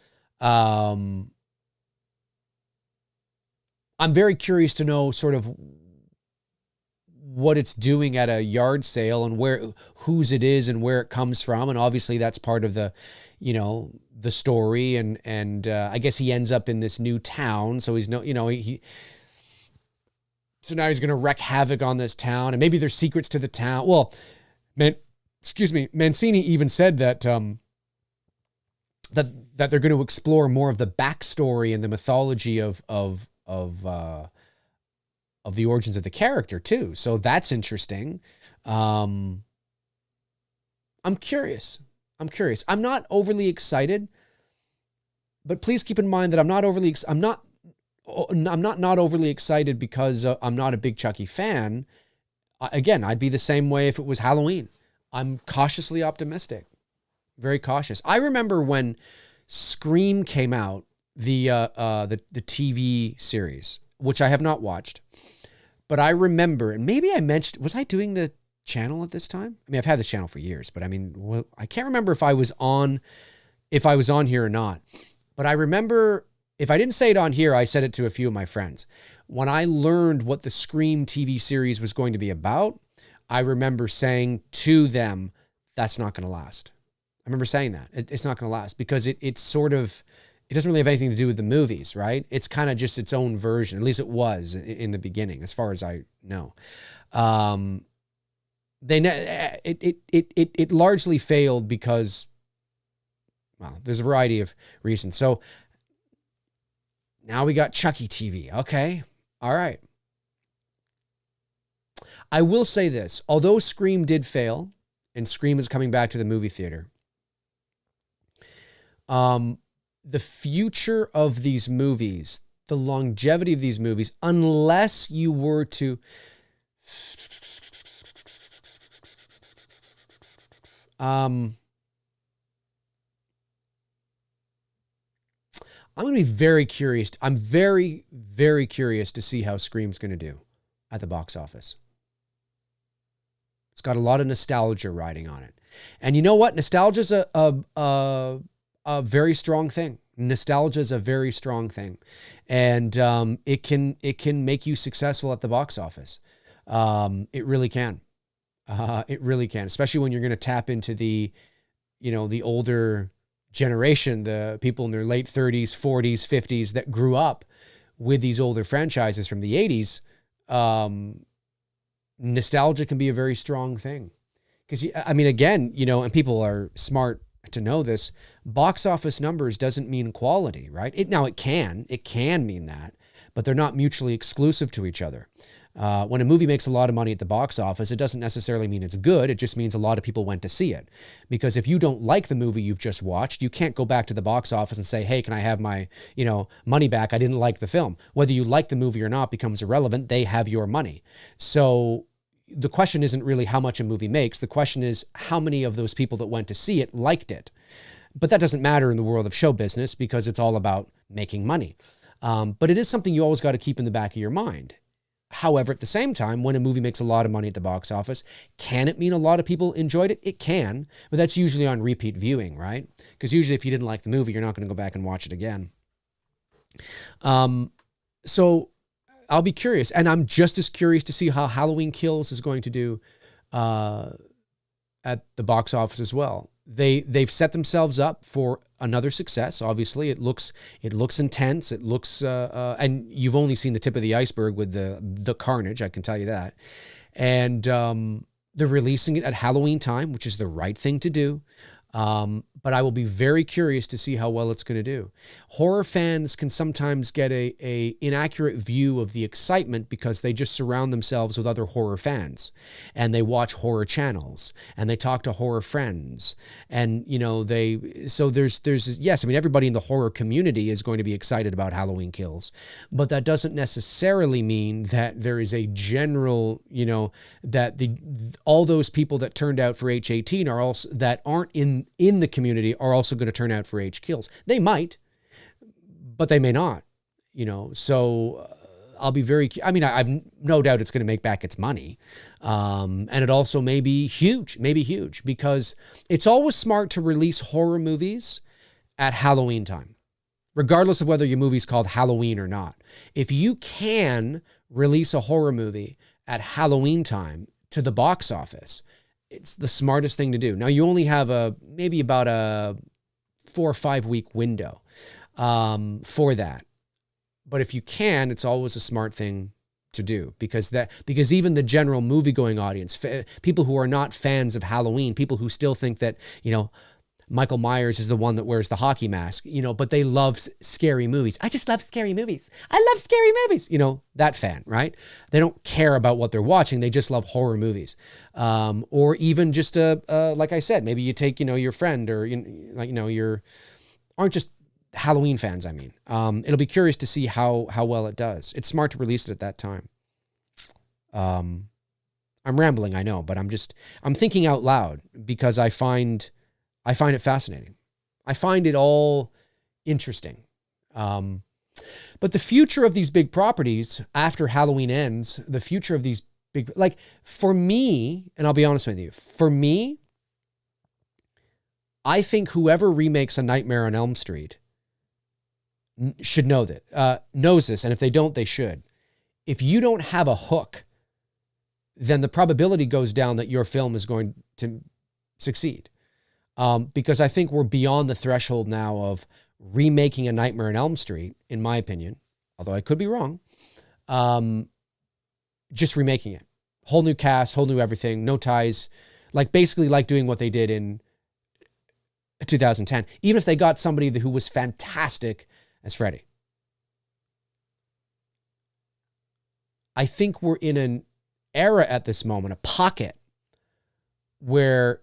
I'm very curious to know sort of what it's doing at a yard sale and whose it is and where it comes from. And obviously that's part of the, the story. And I guess he ends up in this new town. So he's so now he's going to wreak havoc on this town, and maybe there's secrets to the town. Well, Mancini even said that, that they're going to explore more of the backstory and the mythology of the origins of the character too. So that's interesting. I'm curious. I'm not overly excited, but please keep in mind that I'm not overly excited because I'm not a big Chucky fan. Again, I'd be the same way if it was Halloween. I'm cautiously optimistic, very cautious. I remember when Scream came out, the TV series, which I have not watched, but I remember, and maybe I mentioned, was I doing the channel at this time? I mean, I've had this channel for years, but I mean, I can't remember if I was on here or not. But I remember, if I didn't say it on here, I said it to a few of my friends. When I learned what the Scream TV series was going to be about, I remember saying to them, that's not going to last. I remember saying that. It's not going to last because it's sort of, it doesn't really have anything to do with the movies, right? It's kind of just its own version. At least it was in the beginning, as far as I know. It largely failed because, well, there's a variety of reasons. So now we got Chucky TV. Okay. All right. I will say this, although Scream did fail and Scream is coming back to the movie theater, the future of these movies, the longevity of these movies, unless you were to, I'm going to be very curious. I'm very, very curious to see how Scream's going to do at the box office. It's got a lot of nostalgia riding on it. And you know what? Nostalgia is a very strong thing. Nostalgia is a very strong thing. And it can make you successful at the box office. It really can. It really can, especially when you're going to tap into the older generation, the people in their late 30s, 40s, 50s that grew up with these older franchises from the 80s. Nostalgia can be a very strong thing. Because, I mean, again, and people are smart to know this, box office numbers doesn't mean quality, right? It can mean that, but they're not mutually exclusive to each other. When a movie makes a lot of money at the box office, it doesn't necessarily mean it's good. It just means a lot of people went to see it. Because if you don't like the movie you've just watched, you can't go back to the box office and say, hey, can I have my, money back? I didn't like the film. Whether you like the movie or not becomes irrelevant. They have your money. So the question isn't really how much a movie makes. The question is how many of those people that went to see it liked it. But that doesn't matter in the world of show business because it's all about making money. But it is something you always got to keep in the back of your mind. However, at the same time, when a movie makes a lot of money at the box office, can it mean a lot of people enjoyed it? It can, but that's usually on repeat viewing, right? Because usually if you didn't like the movie, you're not going to go back and watch it again. So I'll be curious, and I'm just as curious to see how Halloween Kills is going to do at the box office as well. They've set themselves up for another success. Obviously, it looks intense. It looks and you've only seen the tip of the iceberg with the carnage. I can tell you that. And they're releasing it at Halloween time, which is the right thing to do. but I will be very curious to see how well it's going to do. Horror fans can sometimes get a inaccurate view of the excitement because they just surround themselves with other horror fans, and they watch horror channels, and they talk to horror friends, and so there's yes, I mean, everybody in the horror community is going to be excited about Halloween Kills, but that doesn't necessarily mean that there is a general, that all those people that turned out for H18 are also, that aren't in the community, are also going to turn out for H Kills. They might, but they may not, so I'll be very, I mean, I've no doubt it's going to make back its money. And it also may be huge, because it's always smart to release horror movies at Halloween time, regardless of whether your movie's called Halloween or not. If you can release a horror movie at Halloween time to the box office, it's the smartest thing to do. Now, you only have maybe about a 4 or 5 week window for that. But if you can, it's always a smart thing to do, because even the general movie-going audience, people who are not fans of Halloween, people who still think that, Michael Myers is the one that wears the hockey mask, but they love scary movies. I just love scary movies. I love scary movies. That fan, right? They don't care about what they're watching. They just love horror movies. Or even just like I said, maybe you take, your friend, or, aren't just Halloween fans. I mean, it'll be curious to see how well it does. It's smart to release it at that time. I'm rambling, I know, but I'm thinking out loud because I find it fascinating. I find it all interesting. But the future of these big properties after Halloween ends, the future of these big, like for me, and I'll be honest with you, for me, I think whoever remakes A Nightmare on Elm Street should know that, knows this. And if they don't, they should. If you don't have a hook, then the probability goes down that your film is going to succeed. Because I think we're beyond the threshold now of remaking A Nightmare on Elm Street, in my opinion, although I could be wrong, just remaking it. Whole new cast, whole new everything, no ties, basically doing what they did in 2010, even if they got somebody who was fantastic as Freddy. I think we're in an era at this moment, a pocket, where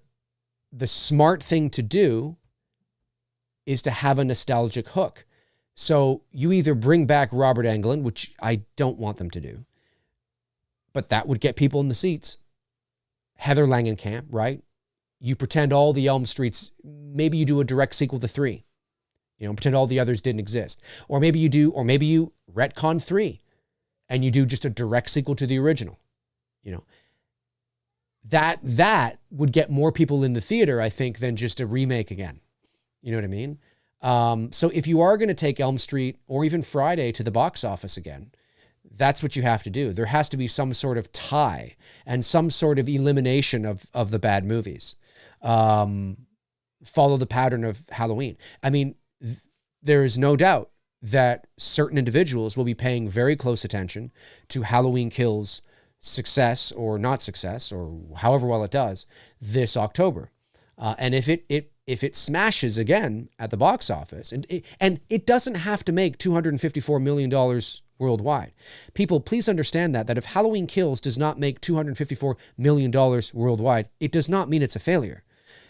the smart thing to do is to have a nostalgic hook. So you either bring back Robert Englund, which I don't want them to do, but that would get people in the seats. Heather Langenkamp, right? You pretend all the Elm Streets, maybe you do a direct sequel to 3. Pretend all the others didn't exist. Or maybe you retcon 3 and you do just a direct sequel to the original. That would get more people in the theater, I think, than just a remake again. You know what I mean? So if you are going to take Elm Street or even Friday to the box office again, that's what you have to do. There has to be some sort of tie and some sort of elimination of the bad movies. Follow the pattern of Halloween. I mean, there is no doubt that certain individuals will be paying very close attention to Halloween Kills' success or not success, or however well it does, this October. And if it smashes again at the box office, and it doesn't have to make $254 million worldwide. People, please understand that if Halloween Kills does not make $254 million worldwide, it does not mean it's a failure.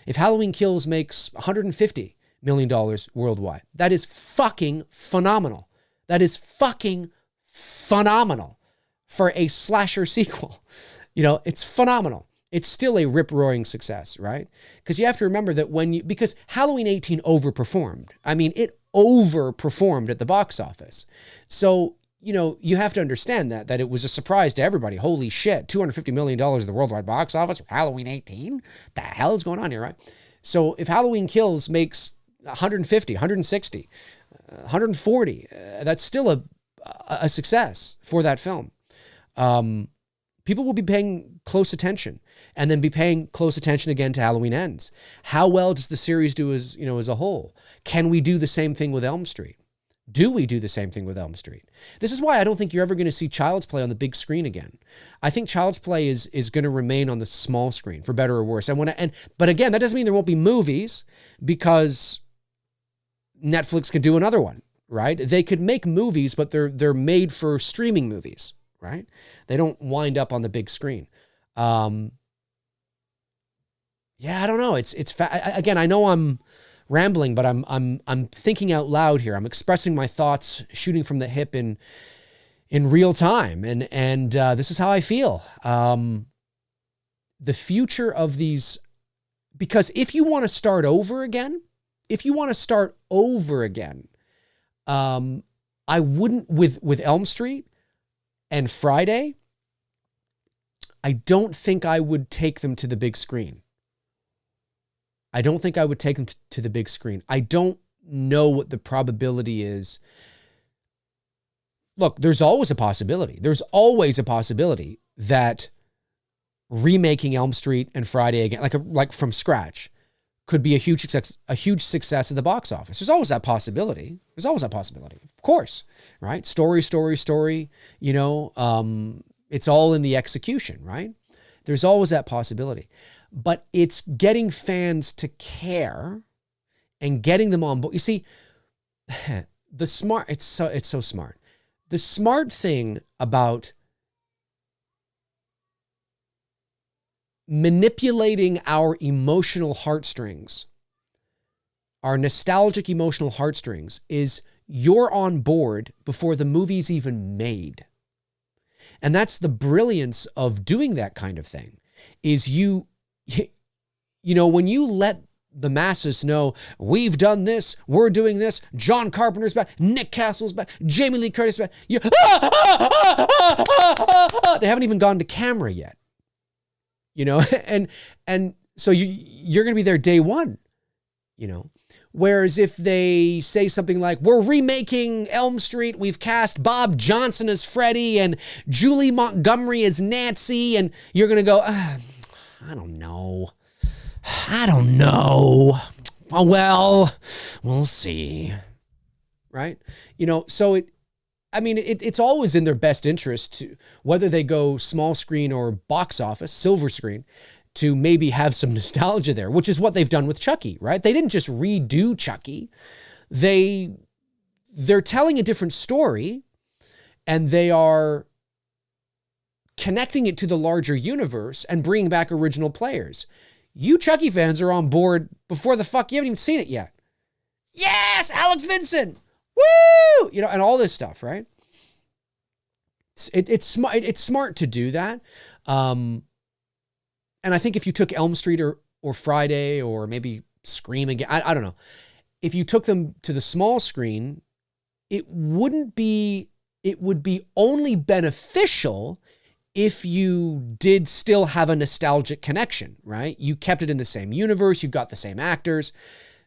If Halloween Kills makes $150 million worldwide, that is fucking phenomenal. That is fucking phenomenal for a slasher sequel. It's phenomenal. It's still a rip-roaring success, right? Because you have to remember that because Halloween 18 overperformed. I mean, it overperformed at the box office. So, you have to understand that it was a surprise to everybody. Holy shit, $250 million at the worldwide box office for Halloween 18? The hell is going on here, right? So if Halloween Kills makes 150, 160, 140, that's still a success for that film. People will be paying close attention, and then be paying close attention again to Halloween Ends. How well does the series do as a whole? Can we do the same thing with Elm Street? Do we do the same thing with Elm Street? This is why I don't think you're ever going to see Child's Play on the big screen again. I think Child's Play is going to remain on the small screen, for better or worse. But again, that doesn't mean there won't be movies, because Netflix could do another one, right? They could make movies, but they're made for streaming movies, right? They don't wind up on the big screen. Yeah, I don't know. Again, I know I'm rambling, but I'm thinking out loud here. I'm expressing my thoughts, shooting from the hip in real time, and this is how I feel. The future of these, because if you want to start over again, I wouldn't with Elm Street and Friday. I don't think I would take them to the big screen. I don't think I would take them to the big screen. I don't know what the probability is. Look, there's always a possibility. There's always a possibility that remaking Elm Street and Friday again, like from scratch, could be a huge success at the box office. There's always that possibility. Of course, right? Story. You know, it's all in the execution, right? There's always that possibility. But it's getting fans to care and getting them on board. You see, it's so smart. The smart thing about manipulating our emotional heartstrings, our nostalgic emotional heartstrings, is you're on board before the movie's even made. And that's the brilliance of doing that kind of thing, is you know, when you let the masses know, we've done this, we're doing this, John Carpenter's back, Nick Castle's back, Jamie Lee Curtis back. They haven't even gone to camera yet. You know, and so you're going to be there day one, you know. Whereas if they say something like, we're remaking Elm Street, we've cast Bob Johnson as Freddy and Julie Montgomery as Nancy, and you're going to go, I don't know. Oh, well, we'll see. Right? You know, so it's always in their best interest to, whether they go small screen or box office, silver screen, to maybe have some nostalgia there, which is what they've done with Chucky, right? They didn't just redo Chucky. They're telling a different story, and they are connecting it to the larger universe and bringing back original players. You Chucky fans are on board before you haven't even seen it yet. Yes, Alex Vincent. Woo! You know, and all this stuff, right? It's smart to do that. And I think if you took Elm Street or Friday or maybe Scream again, I don't know. If you took them to the small screen, it would be only beneficial if you did still have a nostalgic connection, right? You kept it in the same universe, you got the same actors.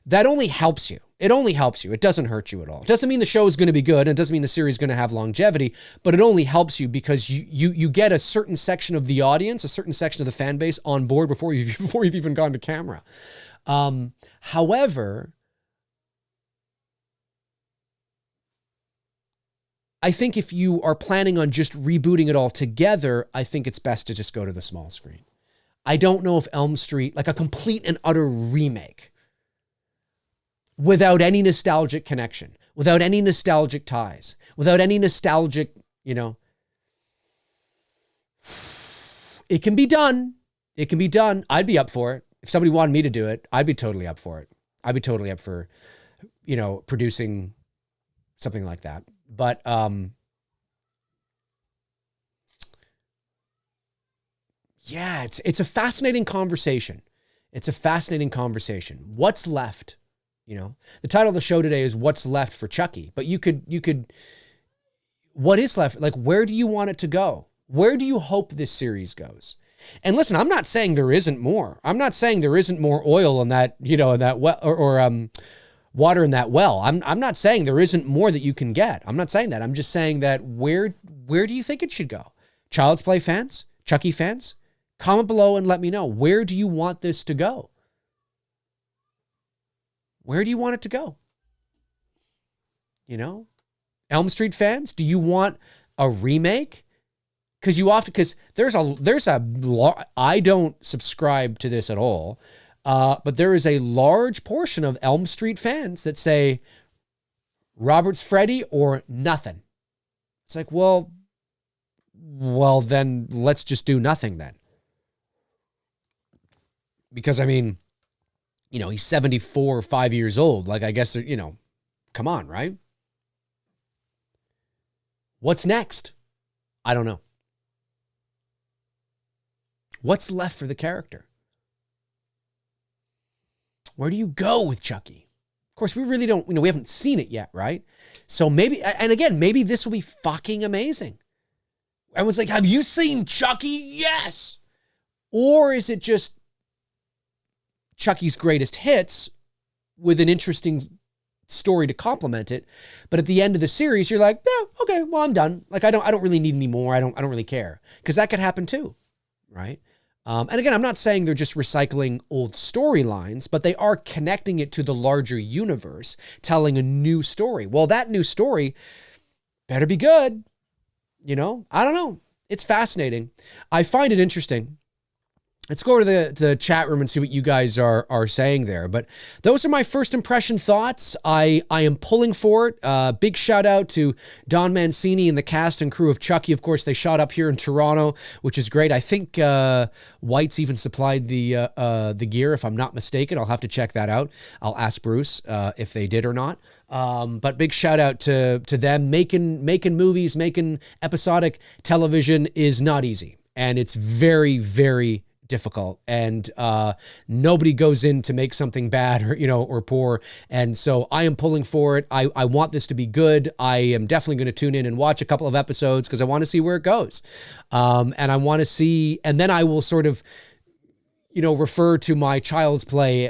That only helps you. It only helps you. It doesn't hurt you at all. It doesn't mean the show is going to be good. It doesn't mean the series is going to have longevity, but it only helps you because you get a certain section of the audience, a certain section of the fan base on board before you've even gone to camera. However, I think if you are planning on just rebooting it all together, I think it's best to just go to the small screen. I don't know if Elm Street, like a complete and utter remake, without any nostalgic connection, without any nostalgic ties, without any nostalgic, you know, it can be done. It can be done. I'd be up for it. If somebody wanted me to do it, I'd be totally up for it. I'd be totally up for, you know, producing something like that. But yeah, it's a fascinating conversation. It's a fascinating conversation. What's left? You know, the title of the show today is What's Left for Chucky, but you could, what is left? Like, where do you want it to go? Where do you hope this series goes? And listen, I'm not saying there isn't more. I'm not saying there isn't more oil in that, you know, in that well, or water in that well. I'm not saying there isn't more that you can get. I'm not saying that. I'm just saying that where do you think it should go? Child's Play fans, Chucky fans, comment below and let me know. Where do you want this to go? Where do you want it to go? You know, Elm Street fans? Do you want a remake? Because I don't subscribe to this at all, but there is a large portion of Elm Street fans that say Robert's Freddy or nothing. It's like, well, then let's just do nothing then. Because, I mean, he's 74 or 5 years old. Like, I guess, come on, right? What's next? I don't know. What's left for the character? Where do you go with Chucky? Of course, we really don't, we haven't seen it yet, right? So maybe, and again, maybe this will be fucking amazing. Everyone's like, have you seen Chucky? Yes. Or is it just Chucky's greatest hits with an interesting story to complement it? But at the end of the series, you're like, yeah, okay, well, I'm done. Like, I don't really need any more. I don't really care. Because that could happen too, right? And again, I'm not saying they're just recycling old storylines, but they are connecting it to the larger universe, telling a new story. Well, that new story better be good. I don't know. It's fascinating. I find it interesting. Let's go to the chat room and see what you guys are saying there. But those are my first impression thoughts. I am pulling for it. Big shout out to Don Mancini and the cast and crew of Chucky. Of course, they shot up here in Toronto, which is great. I think White's even supplied the gear, if I'm not mistaken. I'll have to check that out. I'll ask Bruce if they did or not. But big shout out to them. Making movies, making episodic television is not easy. And it's very, very difficult, and nobody goes in to make something bad or poor. And so I am pulling for it. I want this to be good. I am definitely going to tune in and watch a couple of episodes because I want to see where it goes. And I want to see, and then I will sort of refer to my Child's Play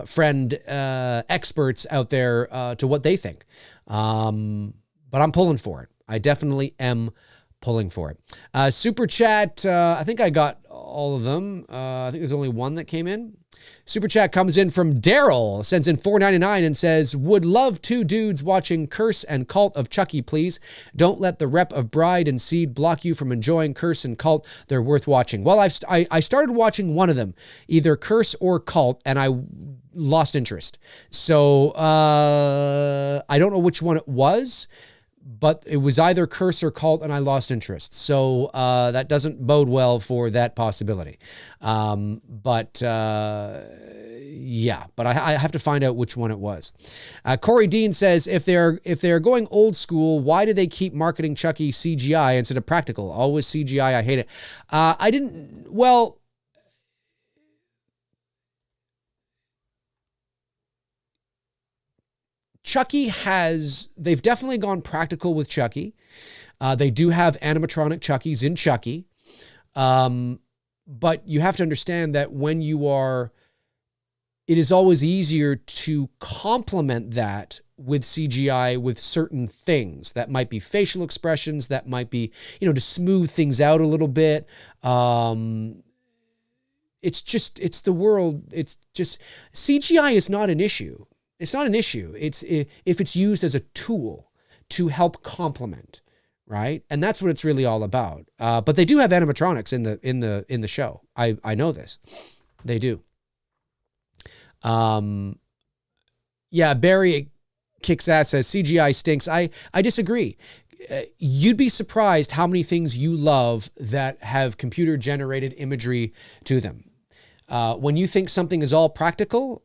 friend experts out there to what they think. But I'm pulling for it. I definitely am pulling for it. Super chat, I think I got all of them. I think there's only one that came in. Super chat comes in from Daryl, sends in $4.99 and says, would love two dudes watching Curse and Cult of Chucky, please. Don't let the rep of Bride and Seed block you from enjoying Curse and Cult. They're worth watching. Well, I started watching one of them, either Curse or Cult, and I lost interest. So I don't know which one it was, but it was either Curse or Cult, and I lost interest. So that doesn't bode well for that possibility. But I have to find out which one it was. Corey Dean says, if they're going old school, why do they keep marketing Chucky CGI instead of practical? Always CGI. I hate it. Chucky they've definitely gone practical with Chucky. They do have animatronic Chuckies in Chucky. But you have to understand that it is always easier to complement that with CGI with certain things. That might be facial expressions, that might be, to smooth things out a little bit. It's the world. It's just, CGI is not an issue. It's not an issue. It's if it's used as a tool to help complement, right? And that's what it's really all about. But they do have animatronics in the show. I know this. They do. Barry kicks ass, says CGI stinks. I disagree. You'd be surprised how many things you love that have computer generated imagery to them. When you think something is all practical,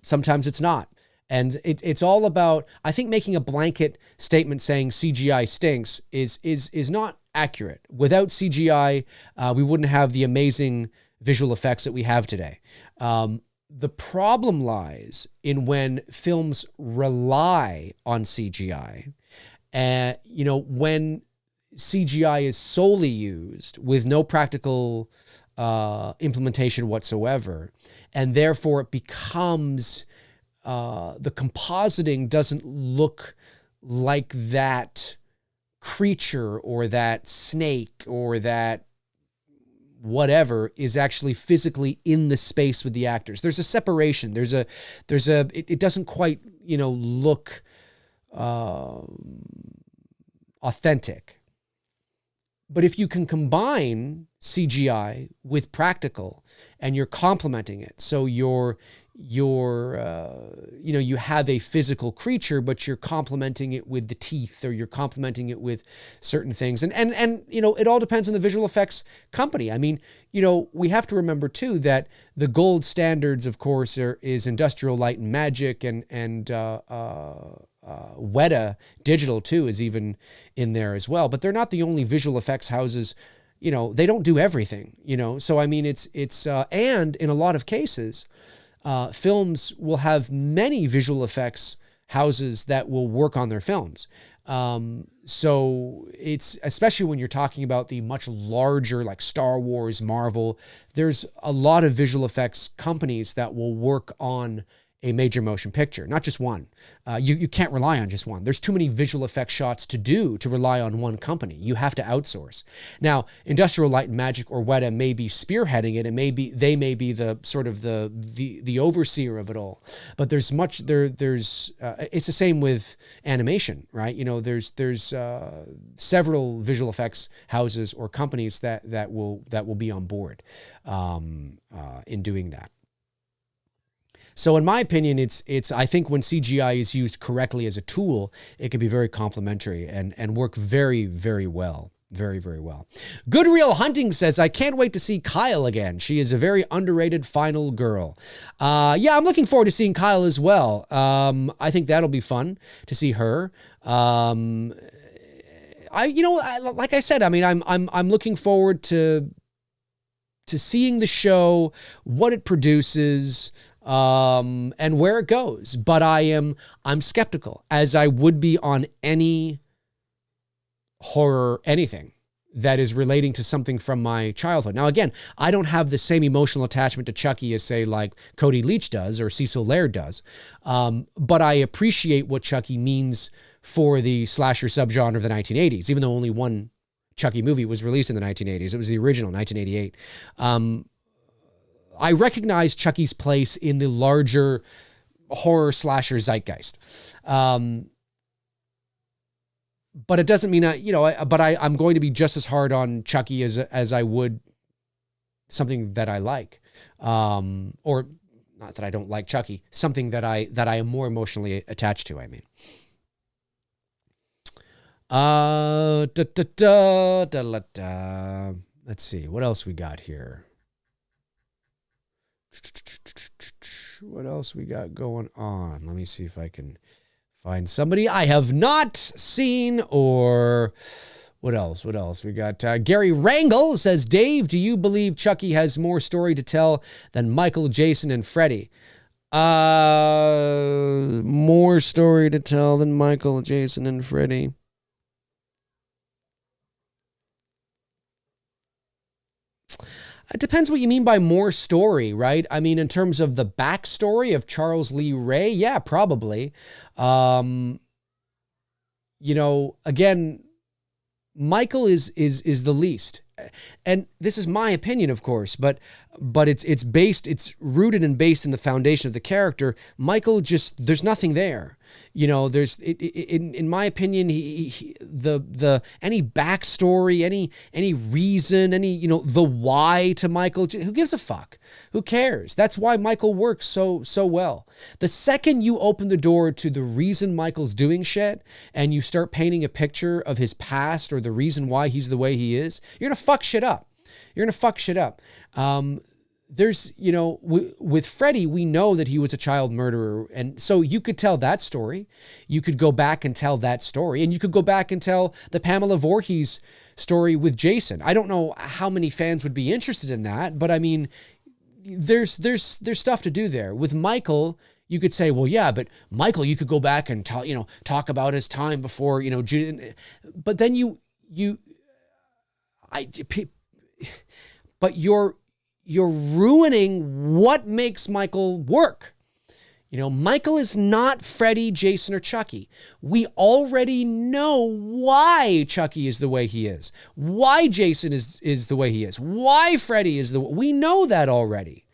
sometimes it's not. And it's all about, I think making a blanket statement saying CGI stinks is not accurate. Without CGI, we wouldn't have the amazing visual effects that we have today. The problem lies in when films rely on CGI. When CGI is solely used with no practical implementation whatsoever, and therefore it becomes the compositing doesn't look like that creature or that snake or that whatever is actually physically in the space with the actors. There's a separation. It doesn't quite look authentic. But if you can combine CGI with practical and you're complementing it, so you have a physical creature, but you're complementing it with the teeth, or you're complementing it with certain things. And it all depends on the visual effects company. I mean, we have to remember too that the gold standards, of course, is Industrial Light and Magic, and Weta Digital too is even in there as well. But they're not the only visual effects houses. They don't do everything. So I mean, it's and in a lot of cases, films will have many visual effects houses that will work on their films. So it's, especially when you're talking about the much larger, like Star Wars, Marvel, there's a lot of visual effects companies that will work on a major motion picture, not just one. You can't rely on just one. There's too many visual effects shots to rely on one company. You have to outsource. Now, Industrial Light and Magic or Weta may be spearheading it, and they may be the sort of the overseer of it all. But there's it's the same with animation, right? There's several visual effects houses or companies that will be on board in doing that. So in my opinion, it's I think when CGI is used correctly as a tool, it can be very complementary and work very, very well. Very, very well. Good Real Hunting says, I can't wait to see Kyle again. She is a very underrated final girl. Yeah, I'm looking forward to seeing Kyle as well. I think that'll be fun to see her. Like I said, I mean, I'm looking forward to seeing the show, what it produces, and where it goes. But I'm skeptical, as I would be on any horror, anything that is relating to something from my childhood. Now, again, I don't have the same emotional attachment to Chucky as, say, like Cody Leach does or Cecil Laird does. But I appreciate what Chucky means for the slasher subgenre of the 1980s, even though only one Chucky movie was released in the 1980s. It was the original, 1988. I recognize Chucky's place in the larger horror slasher zeitgeist. But it doesn't mean I'm going to be just as hard on Chucky as I would something that I like. Or not that I don't like Chucky, something that I am more emotionally attached to, I mean. Let's see, what else we got here? What else we got going on? Let me see if I can find somebody I have not seen, or what else? We got Gary Rangel says, Dave, do you believe Chucky has more story to tell than Michael, Jason, and Freddy? More story to tell than Michael, Jason, and Freddy. It depends what you mean by more story, right? I mean, in terms of the backstory of Charles Lee Ray, yeah, probably. Again, Michael is the least. And this is my opinion, of course, but it's rooted and based in the foundation of the character. Michael there's nothing there. In my opinion, any backstory, any reason, the why to Michael, who gives a fuck? Who cares? That's why Michael works so well. The second you open the door to the reason Michael's doing shit and you start painting a picture of his past or the reason why he's the way he is, you're going to fuck shit up. There's, with Freddy, we know that he was a child murderer. And so you could tell that story. You could go back and tell that story. And you could go back and tell the Pamela Voorhees story with Jason. I don't know how many fans would be interested in that, but I mean, there's stuff to do there. With Michael, you could say, well, yeah, but Michael, you could go back and talk about his time before, but then you're ruining what makes Michael work. Michael is not Freddy, Jason, or Chucky. We already know why Chucky is the way he is, why Jason is the way he is, why Freddy is we know that already.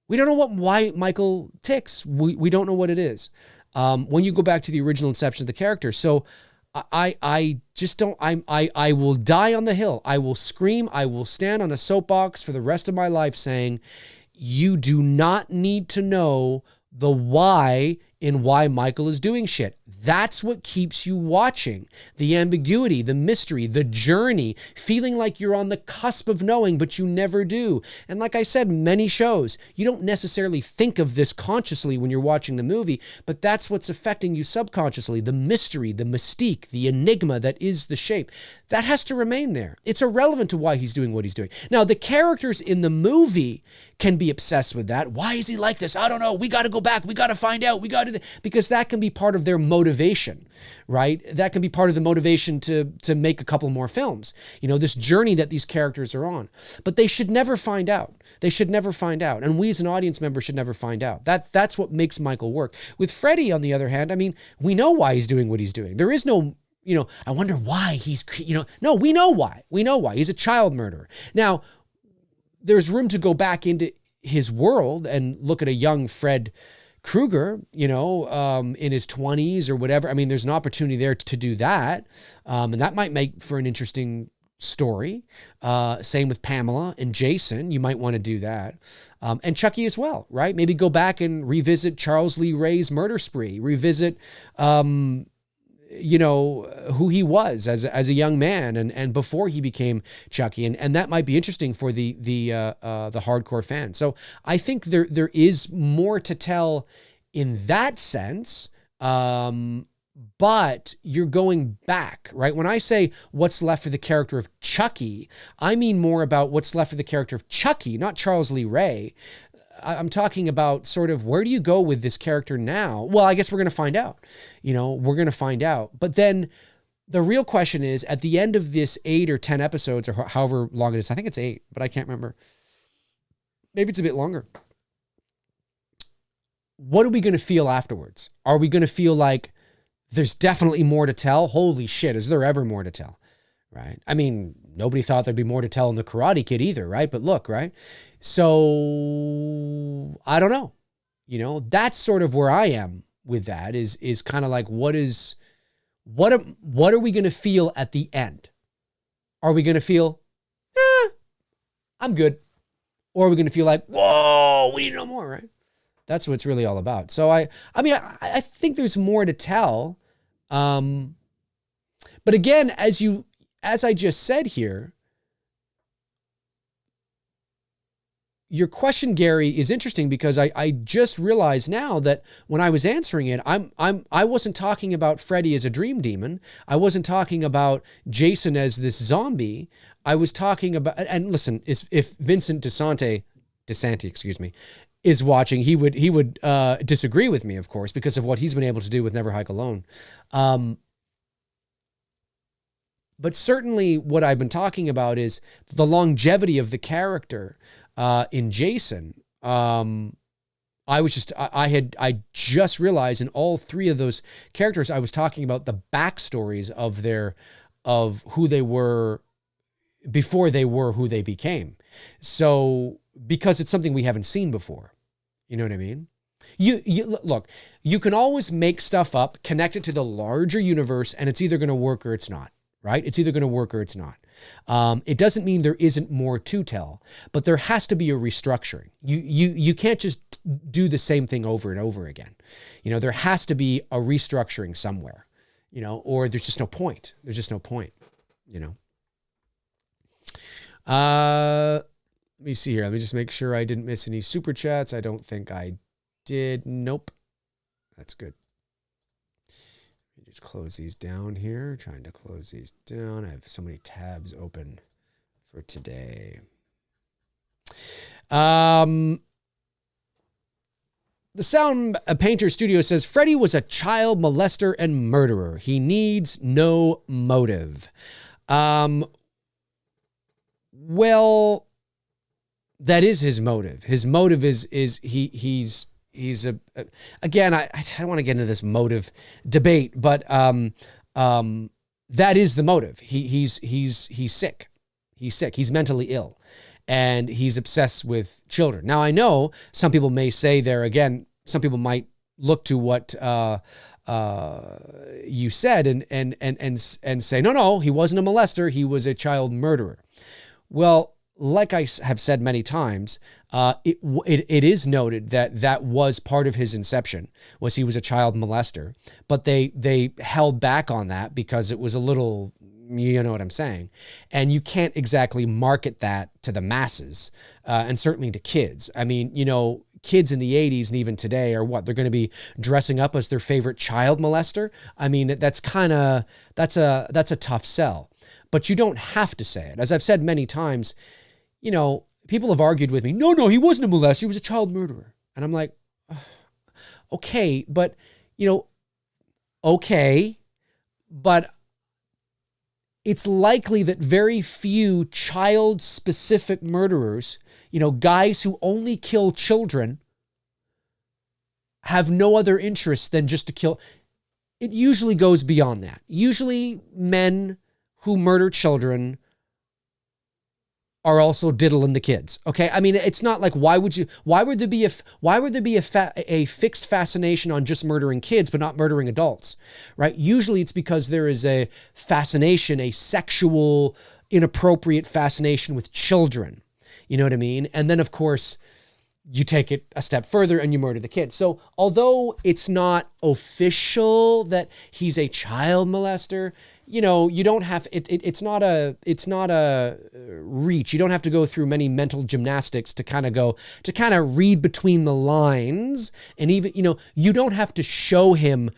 We don't know why Michael ticks. We don't know what it is. when you go back to the original inception of the character. So I just don't, I will die on the hill. I will scream. I will stand on a soapbox for the rest of my life saying, you do not need to know the why in why Michael is doing shit. That's what keeps you watching. The ambiguity, the mystery, the journey, feeling like you're on the cusp of knowing, but you never do. And like I said, many shows, you don't necessarily think of this consciously when you're watching the movie, but that's what's affecting you subconsciously. The mystery, the mystique, the enigma that is the shape. That has to remain there. It's irrelevant to why he's doing what he's doing. Now, the characters in the movie can be obsessed with that. Why is he like this? I don't know. We got to go back. We got to find out. We got to, because that can be part of their motivation, right? That can be part of the motivation to make a couple more films. You know, this journey that these characters are on. But they should never find out. They should never find out. And we as an audience member should never find out. That's what makes Michael work. With Freddy, on the other hand, I mean, we know why he's doing what he's doing. There is no, you know, I wonder why he's, you know, no, we know why. We know why. He's a child murderer. Now, there's room to go back into his world and look at a young Fred Krueger, you know, in his 20s or whatever. I mean, there's an opportunity there to do that. And that might make for an interesting story. Same with Pamela and Jason. You might want to do that. And Chucky as well, right? Maybe go back and revisit Charles Lee Ray's murder spree, revisit, you know, who he was as a young man and before he became Chucky. And that might be interesting for the hardcore fan. So I think there is more to tell in that sense. But you're going back, right? When I say what's left for the character of Chucky, I mean more about what's left for the character of Chucky, not Charles Lee Ray. I'm talking about sort of where do you go with this character now? Well, I guess we're going to find out. You know, we're going to find out. But then the real question is, at the end of this 8 or 10 episodes, or however long it is, I think it's 8, but I can't remember. Maybe it's a bit longer. What are we going to feel afterwards? Are we going to feel like there's definitely more to tell? Holy shit, is there ever more to tell? Right? I mean, nobody thought there'd be more to tell in The Karate Kid either, right? But look, right? So I don't know. You know, that's sort of where I am with that is kind of like, what are we going to feel at the end? Are we going to feel, I'm good? Or are we going to feel like, whoa, we need to know more, right? That's what it's really all about. So I mean, I think there's more to tell. But again, as I just said here, your question, Gary, is interesting because I just realized now that when I was answering it, I wasn't talking about Freddy as a dream demon. I wasn't talking about Jason as this zombie. I was talking about, and listen, if Vincent DeSanti, excuse me, is watching, he would disagree with me, of course, because of what he's been able to do with Never Hike Alone. But certainly what I've been talking about is the longevity of the character in Jason. I just realized in all 3 of those characters, I was talking about the backstories of who they were before they were who they became. So, because it's something we haven't seen before. You know what I mean? Look, you can always make stuff up, connect it to the larger universe, and it's either going to work or it's not, right? It's either going to work or it's not. It doesn't mean there isn't more to tell, but there has to be a restructuring. You can't just do the same thing over and over again. You know, there has to be a restructuring somewhere, you know, or there's just no point. There's just no point, you know. Let me see here. Let me just make sure I didn't miss any super chats. I don't think I did. Nope. That's good. Let me just close these down here. Trying to close these down. I have so many tabs open for today. The Sound Painter Studio says, Freddy was a child molester and murderer. He needs no motive. Well, that is his motive. His motive is he's again, I don't want to get into this motive debate, but that is the motive. He's sick. He's sick. He's mentally ill, and he's obsessed with children. Now, I know some people may say there again. Some people might look to what you said and say, no, he wasn't a molester. He was a child murderer. Well, like I have said many times, it is noted that was part of his inception, was he was a child molester, but they held back on that because it was a little, you know what I'm saying? And you can't exactly market that to the masses, and certainly to kids. I mean, you know, kids in the 80s and even today are what? They're going to be dressing up as their favorite child molester. I mean, that's a tough sell, but you don't have to say it. As I've said many times, you know, people have argued with me, no, he wasn't a molester, he was a child murderer. And I'm like, okay, but, you know, okay, but it's likely that very few child-specific murderers, you know, guys who only kill children, have no other interest than just to kill. It usually goes beyond that. Usually men who murder children are also diddling the kids. Okay. I mean, it's not like, why would there be a fixed fascination on just murdering kids, but not murdering adults, right? Usually it's because there is a fascination, a sexual, inappropriate fascination with children. You know what I mean? And then of course you take it a step further and you murder the kid. So although it's not official that he's a child molester, you know, you don't have, it's not a reach. You don't have to go through many mental gymnastics to kind of read between the lines. And even, you know, you don't have to show him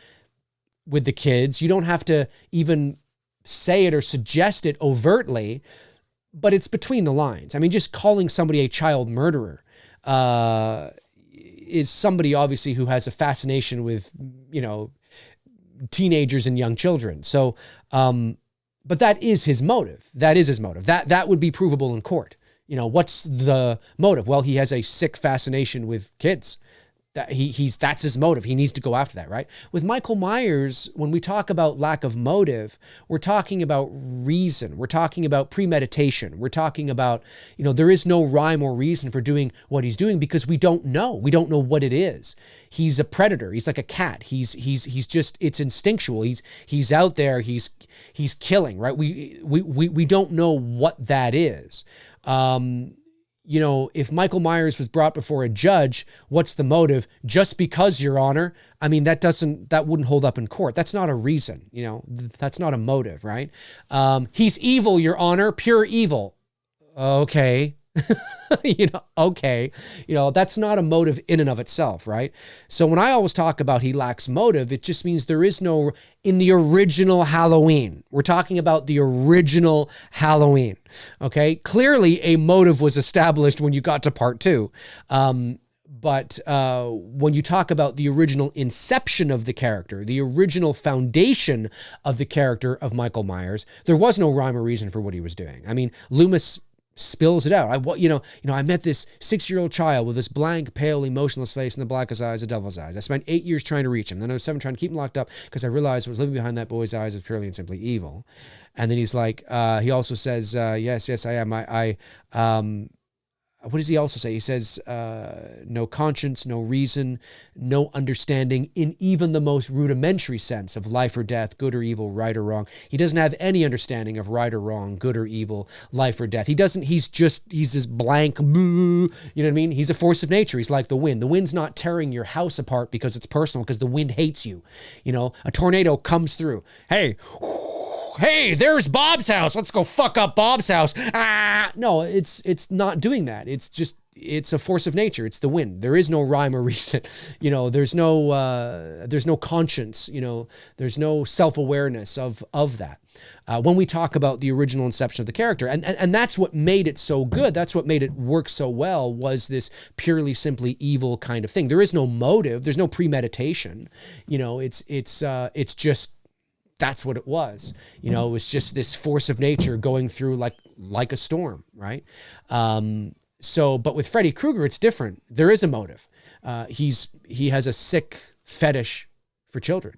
with the kids. You don't have to even say it or suggest it overtly, but it's between the lines. I mean, just calling somebody a child murderer is somebody obviously who has a fascination with, you know, teenagers and young children. So, but that is his motive. That is his motive. That would be provable in court. You know, what's the motive? Well, he has a sick fascination with kids. That's his motive. He needs to go after that, right? With Michael Myers, when we talk about lack of motive, we're talking about reason. We're talking about premeditation. We're talking about, you know, there is no rhyme or reason for doing what he's doing because we don't know. We don't know what it is. He's a predator. He's like a cat. He's just, it's instinctual. He's out there. He's killing, right? We don't know what that is. You know, if Michael Myers was brought before a judge, what's the motive? Just because, Your Honor. I mean, that wouldn't hold up in court. That's not a reason, you know, that's not a motive, right? He's evil, Your Honor, pure evil. Okay. You know, okay. You know, that's not a motive in and of itself, right? So when I always talk about he lacks motive, it just means there is no, in the original Halloween, we're talking about the original Halloween, okay? Clearly a motive was established when you got to part 2. But when you talk about the original inception of the character, the original foundation of the character of Michael Myers, there was no rhyme or reason for what he was doing. I mean, Loomis spills it out. I met this 6-year-old child with this blank, pale, emotionless face and the blackest eyes, the devil's eyes. I spent 8 years trying to reach him. Then I was 7 trying to keep him locked up because I realized what was living behind that boy's eyes was purely and simply evil. And then he's like, he also says, yes, I am. What does he also say? He says, no conscience, no reason, no understanding in even the most rudimentary sense of life or death, good or evil, right or wrong. He doesn't have any understanding of right or wrong, good or evil, life or death. He's this blank, you know what I mean? He's a force of nature. He's like the wind. The wind's not tearing your house apart because it's personal, because the wind hates you. You know, a tornado comes through. Hey, there's Bob's house. Let's go fuck up Bob's house. No, it's not doing that. It's a force of nature. It's the wind. There is no rhyme or reason. You know, there's no conscience. You know, there's no self-awareness of that. When we talk about the original inception of the character, and that's what made it so good. That's what made it work so well, was this purely simply evil kind of thing. There is no motive. There's no premeditation. You know, it's just, that's what it was. You know, it was just this force of nature going through like a storm, right? But with Freddy Krueger, it's different. There is a motive. He has a sick fetish for children.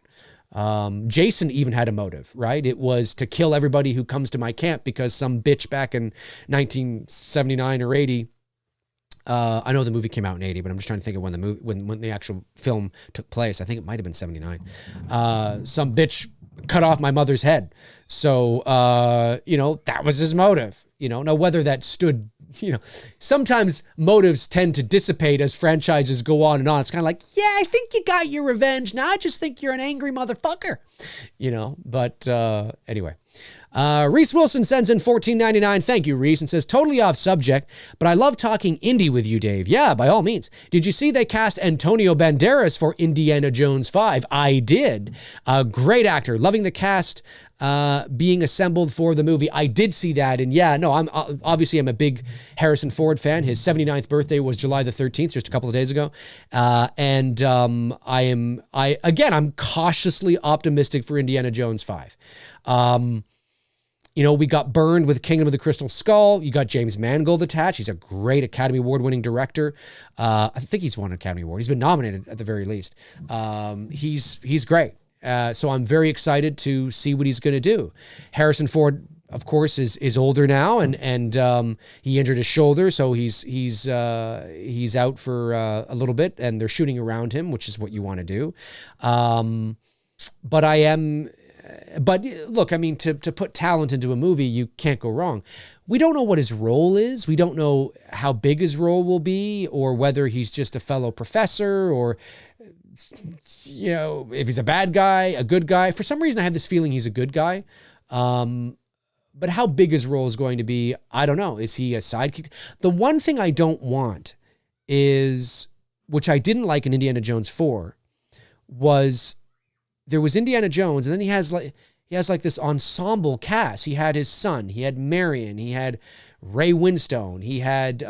Jason even had a motive, right? It was to kill everybody who comes to my camp because some bitch back in 1979 or 80 I know the movie came out in 80, but I'm just trying to think of when the movie, when the actual film took place. I think it might have been 79. Some bitch cut off my mother's head. So, that was his motive. Now whether that stood, sometimes motives tend to dissipate as franchises go on and on. It's kind of like, yeah, I think you got your revenge. Now I just think you're an angry motherfucker, but anyway. Reese Wilson sends in $14.99. Thank you, Reese, and says, totally off subject, but I love talking indie with you, Dave. Yeah, by all means. Did you see they cast Antonio Banderas for Indiana Jones 5? I did. A great actor. Loving the cast being assembled for the movie. I did see that, and yeah, no, I'm a big Harrison Ford fan. His 79th birthday was July the 13th, just a couple of days ago. I'm cautiously optimistic for Indiana Jones 5. We got burned with Kingdom of the Crystal Skull. You got James Mangold attached. He's a great Academy Award-winning director. I think he's won an Academy Award. He's been nominated at the very least. He's great. So I'm very excited to see what he's going to do. Harrison Ford, of course, is older now, and he injured his shoulder, so he's out for a little bit, and they're shooting around him, which is what you want to do. But look, to put talent into a movie, you can't go wrong. We don't know what his role is. We don't know how big his role will be, or whether he's just a fellow professor, or, if he's a bad guy, a good guy. For some reason, I have this feeling he's a good guy. But how big his role is going to be, I don't know. Is he a sidekick? The one thing I don't want is, which I didn't like in Indiana Jones 4, was there was Indiana Jones, and then he has like this ensemble cast. He had his son, he had Marion, he had Ray Winstone, he had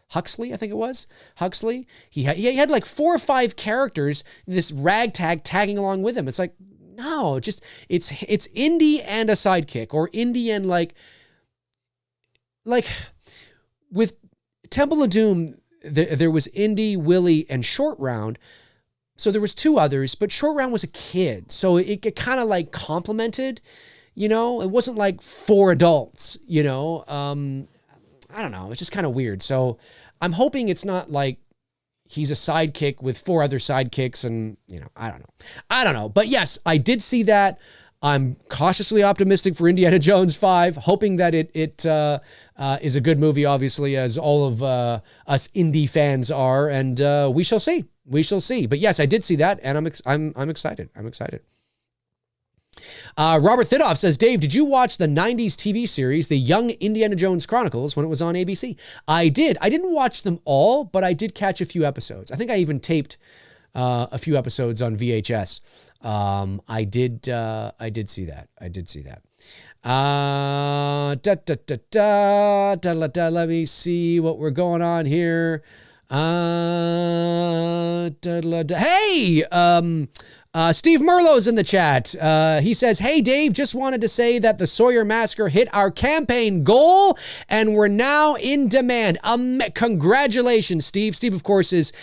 Huxley, I think it was Huxley. He had like 4 or 5 characters, this ragtag tagging along with him. It's like, no, it's Indy and a sidekick, or Indy and like with Temple of Doom, there was Indy, Willie, and Short Round. So there was 2 others, but Short Round was a kid. So it kind of like complemented, it wasn't like 4 adults, I don't know. It's just kind of weird. So I'm hoping it's not like he's a sidekick with 4 other sidekicks, and, I don't know. But yes, I did see that. I'm cautiously optimistic for Indiana Jones 5, hoping that it is a good movie, obviously, as all of us indie fans are, and we shall see. We shall see. But yes, I did see that, and I'm excited. I'm excited. Robert Thidoff says, Dave, did you watch the 90s TV series, The Young Indiana Jones Chronicles, when it was on ABC? I did. I didn't watch them all, but I did catch a few episodes. I think I even taped a few episodes on VHS. I did see that. Let me see what we're going on here. Hey, Steve Merlot's in the chat. He says, hey, Dave, just wanted to say that the Sawyer Massacre hit our campaign goal, and we're now in demand. Congratulations, Steve. Steve, of course, is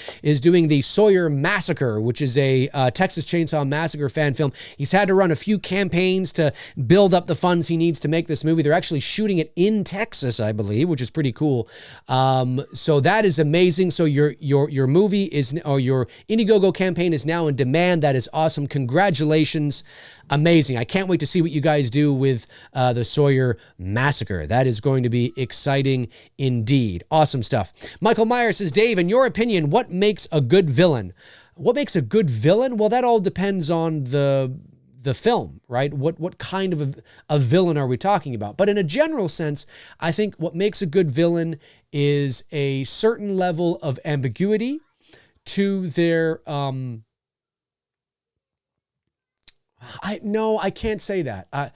doing the Sawyer Massacre, which is a Texas Chainsaw Massacre fan film. He's had to run a few campaigns to build up the funds he needs to make this movie. They're actually shooting it in Texas, I believe, which is pretty cool. So that is amazing. So your movie is, or your Indiegogo campaign is now in demand. That is awesome. Congratulations. Amazing. I can't wait to see what you guys do with the Sawyer Massacre. That is going to be exciting indeed. Awesome stuff. Michael Meyer says, Dave, in your opinion, what makes a good villain? What makes a good villain? Well, that all depends on the film, right? What kind of a villain are we talking about? But in a general sense, I think what makes a good villain is a certain level of ambiguity to their I can't say that.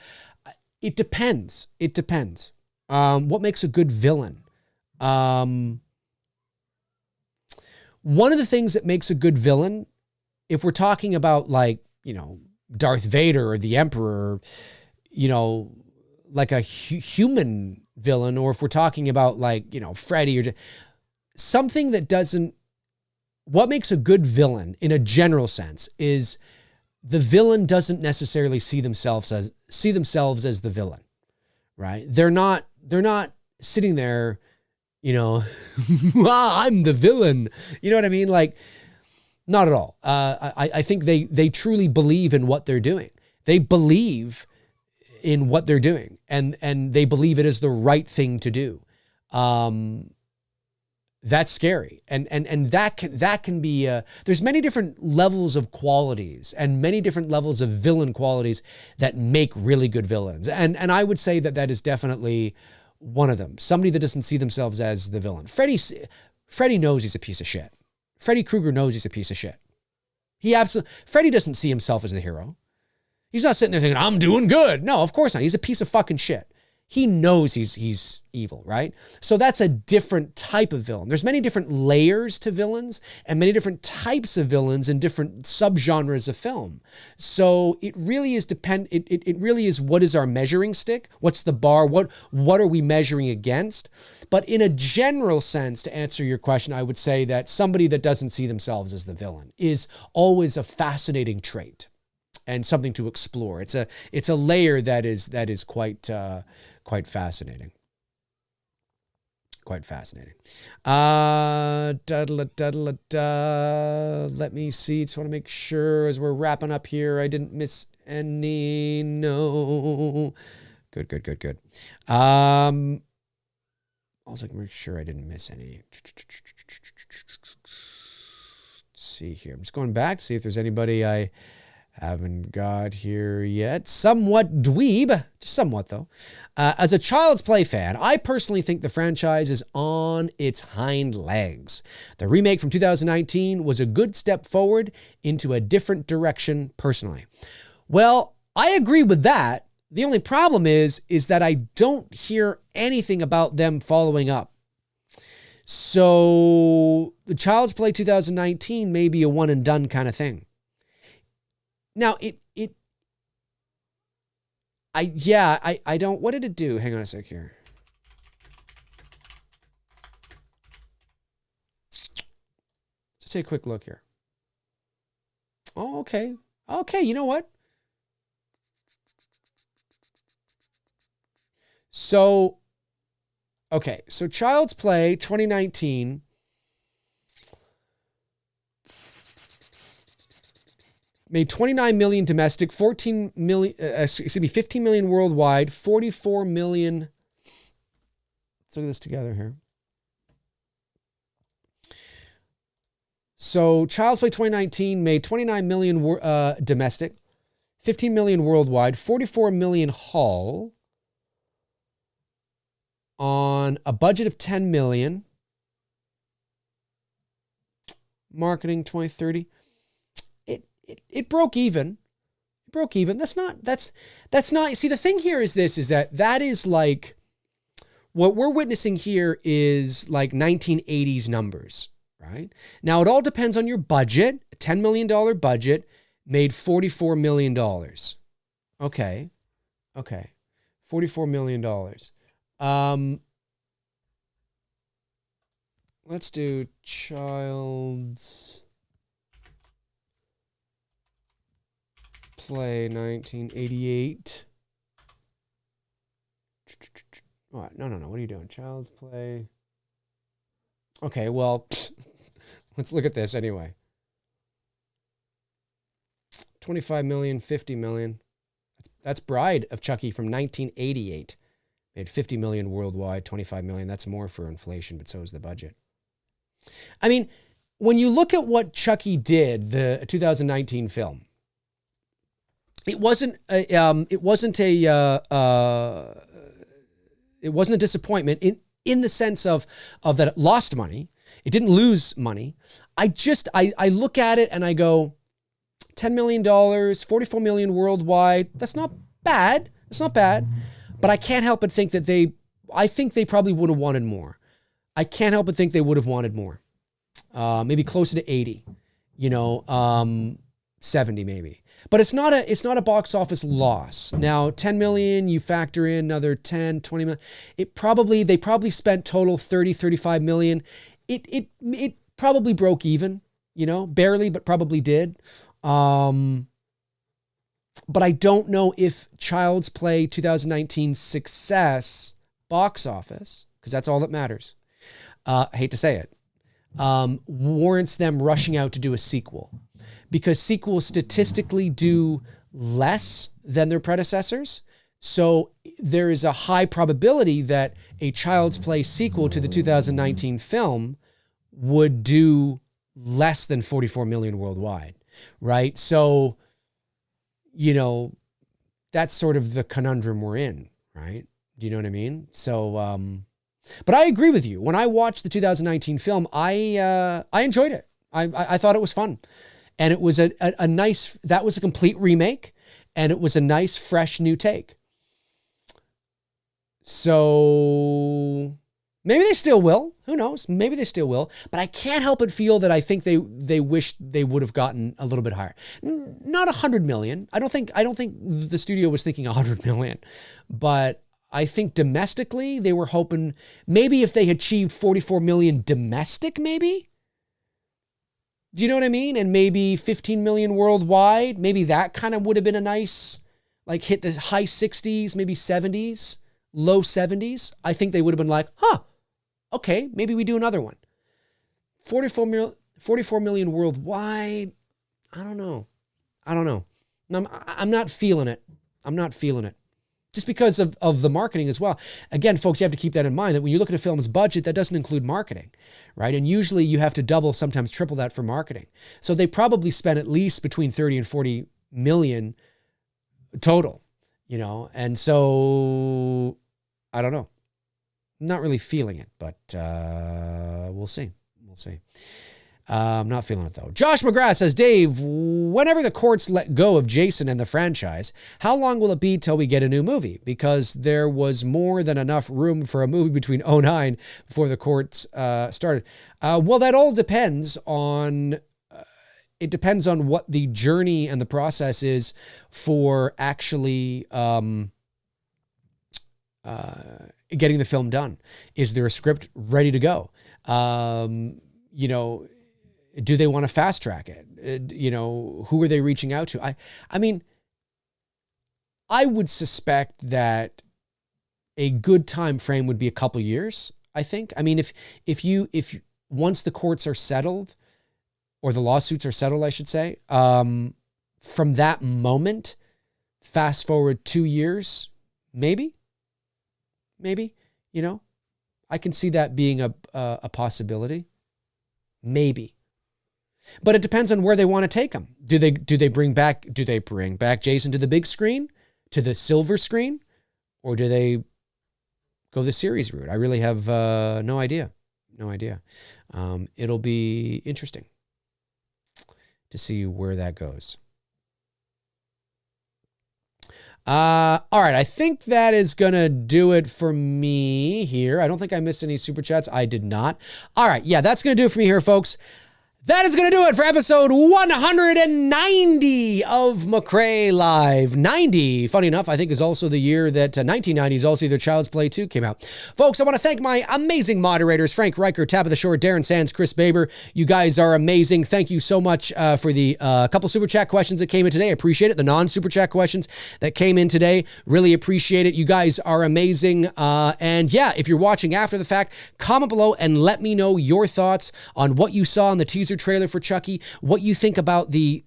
It depends. It depends. What makes a good villain? One of the things that makes a good villain, if we're talking about like, Darth Vader or the Emperor, like a human villain, or if we're talking about like, Freddy or something that doesn't, what makes a good villain in a general sense is the villain doesn't necessarily see themselves as the villain, right? They're not sitting there you know, I'm the villain. You know what I mean? Like, not at all. I think they truly believe in what they're doing. They believe in what they're doing, and they believe it is the right thing to do. That's scary. And that can be, there's many different levels of qualities and many different levels of villain qualities that make really good villains. And I would say that is definitely one of them. Somebody that doesn't see themselves as the villain. Freddy knows he's a piece of shit. Freddy Krueger knows he's a piece of shit. Freddy doesn't see himself as the hero. He's not sitting there thinking, I'm doing good. No, of course not. He's a piece of fucking shit. He knows he's evil, right? So that's a different type of villain. There's many different layers to villains and many different types of villains in different subgenres of film. So it really is it really is, what is our measuring stick? What's the bar? What are we measuring against? But in a general sense, to answer your question, I would say that somebody that doesn't see themselves as the villain is always a fascinating trait and something to explore. It's a layer that is quite fascinating. Quite fascinating. Let me see. Just want to make sure as we're wrapping up here, I didn't miss any. No. Good. Also, make sure I didn't miss any. Let's see here. I'm just going back to see if there's anybody I haven't got here yet. Somewhat dweeb, just somewhat though. As a Child's Play fan, I personally think the franchise is on its hind legs. The remake from 2019 was a good step forward into a different direction personally. Well, I agree with that. The only problem is that I don't hear anything about them following up. So the Child's Play 2019 may be a one and done kind of thing. Now, I don't, what did it do? Hang on a sec here. Let's take a quick look here. Oh, okay. Okay, you know what? So, okay, so Child's Play 2019 made 29 million domestic, 15 million worldwide, 44 million. Let's look at this together here. So Child's Play 2019 made 29 million domestic, 15 million worldwide, 44 million haul on a budget of 10 million. Marketing 2030. It broke even. It broke even. That's not, see, the thing here is this, is that is like, what we're witnessing here is like 1980s numbers, right? Now, it all depends on your budget. A $10 million budget made $44 million. Okay. $44 million. Let's do Child's Play 1988. What? No. What are you doing? Child's Play. Okay, well, let's look at this anyway. 25 million, 50 million. That's Bride of Chucky from 1988. Made 50 million worldwide, 25 million. That's more for inflation, but so is the budget. I mean, when you look at what Chucky did, the 2019 film, it wasn't a disappointment in the sense of that it lost money. It didn't lose money. I look at it and I go, $10 million, 44 million worldwide. That's not bad. It's not bad. But I can't help but think that I think they probably would have wanted more. I can't help but think they would have wanted more. Maybe closer to 80, 70 maybe. But it's not a box office loss. Now, 10 million, you factor in another 10, 20 million. They probably spent total 30, 35 million. It probably broke even, barely, but probably did. But I don't know if Child's Play 2019's success, box office, because that's all that matters. I hate to say it, warrants them rushing out to do a sequel, because sequels statistically do less than their predecessors. So there is a high probability that a Child's Play sequel to the 2019 film would do less than 44 million worldwide, right? So, you know, that's sort of the conundrum we're in, right? Do you know what I mean? So, but I agree with you. When I watched the 2019 film, I enjoyed it. I thought it was fun. And it was a nice, that was a complete remake, and it was a nice, fresh new take. So maybe they still will. Who knows? Maybe they still will. But I can't help but feel that I think they wish they would have gotten a little bit higher. Not 100 million. I don't think the studio was thinking 100 million. But I think domestically they were hoping maybe if they achieved 44 million domestic, maybe. Do you know what I mean? And maybe 15 million worldwide. Maybe that kind of would have been a nice, like, hit the high 60s, maybe 70s. Low 70s, I think they would have been like, okay, maybe we do another one. 44 million worldwide. I don't know. I'm not feeling it. Just because of the marketing as well. Again, folks, you have to keep that in mind, that when you look at a film's budget, that doesn't include marketing, right? And usually you have to double, sometimes triple that for marketing. So they probably spent at least between 30 and 40 million total, you know? And so I don't know. I'm not really feeling it, but we'll see. I'm not feeling it, though. Josh McGrath says, Dave, whenever the courts let go of Jason and the franchise, how long will it be till we get a new movie? Because there was more than enough room for a movie between 2009 before the courts started. Well, that all depends on... It depends on what the journey and the process is for actually getting the film done. Is there a script ready to go? You know, do they want to fast track it? You know, who are they reaching out to? I mean, I would suspect that a good time frame would be a couple years, I think. I mean, if once the courts are settled, or the lawsuits are settled, I should say, from that moment, fast forward 2 years, maybe, you know, I can see that being a possibility. Maybe. But it depends on where they want to take them. Do they bring back Jason to the big screen, to the silver screen, or do they go the series route? I really have no idea. It'll be interesting to see where that goes. All right, I think that is going to do it for me here. I don't think I missed any super chats. I did not. All right, yeah, that's going to do it for me here, folks. That is going to do it for episode 190 of McRae Live. 90, funny enough, I think is also the year that 1990 is also either Child's Play 2 came out. Folks, I want to thank my amazing moderators, Frank Riker, Tabitha Shore, Darren Sands, Chris Baber. You guys are amazing. Thank you so much for the couple super chat questions that came in today. I appreciate it. The non-super chat questions that came in today. Really appreciate it. You guys are amazing. And yeah, if you're watching after the fact, comment below and let me know your thoughts on what you saw in the teaser trailer for Chucky, what you think about the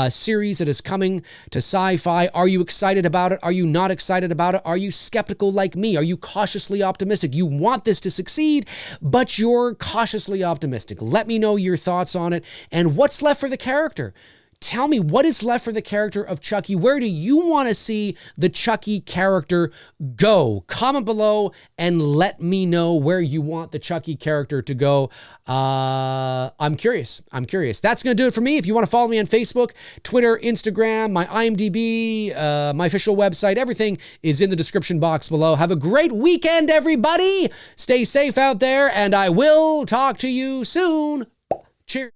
series that is coming to Sci-Fi. Are you excited about it? Are you not excited about it? Are you skeptical like me? Are you cautiously optimistic? You want this to succeed, but you're cautiously optimistic. Let me know your thoughts on it and what's left for the character. Tell me what is left for the character of Chucky. Where do you want to see the Chucky character go? Comment below and let me know where you want the Chucky character to go. I'm curious. That's going to do it for me. If you want to follow me on Facebook, Twitter, Instagram, my IMDb, my official website, everything is in the description box below. Have a great weekend, everybody. Stay safe out there, and I will talk to you soon. Cheers.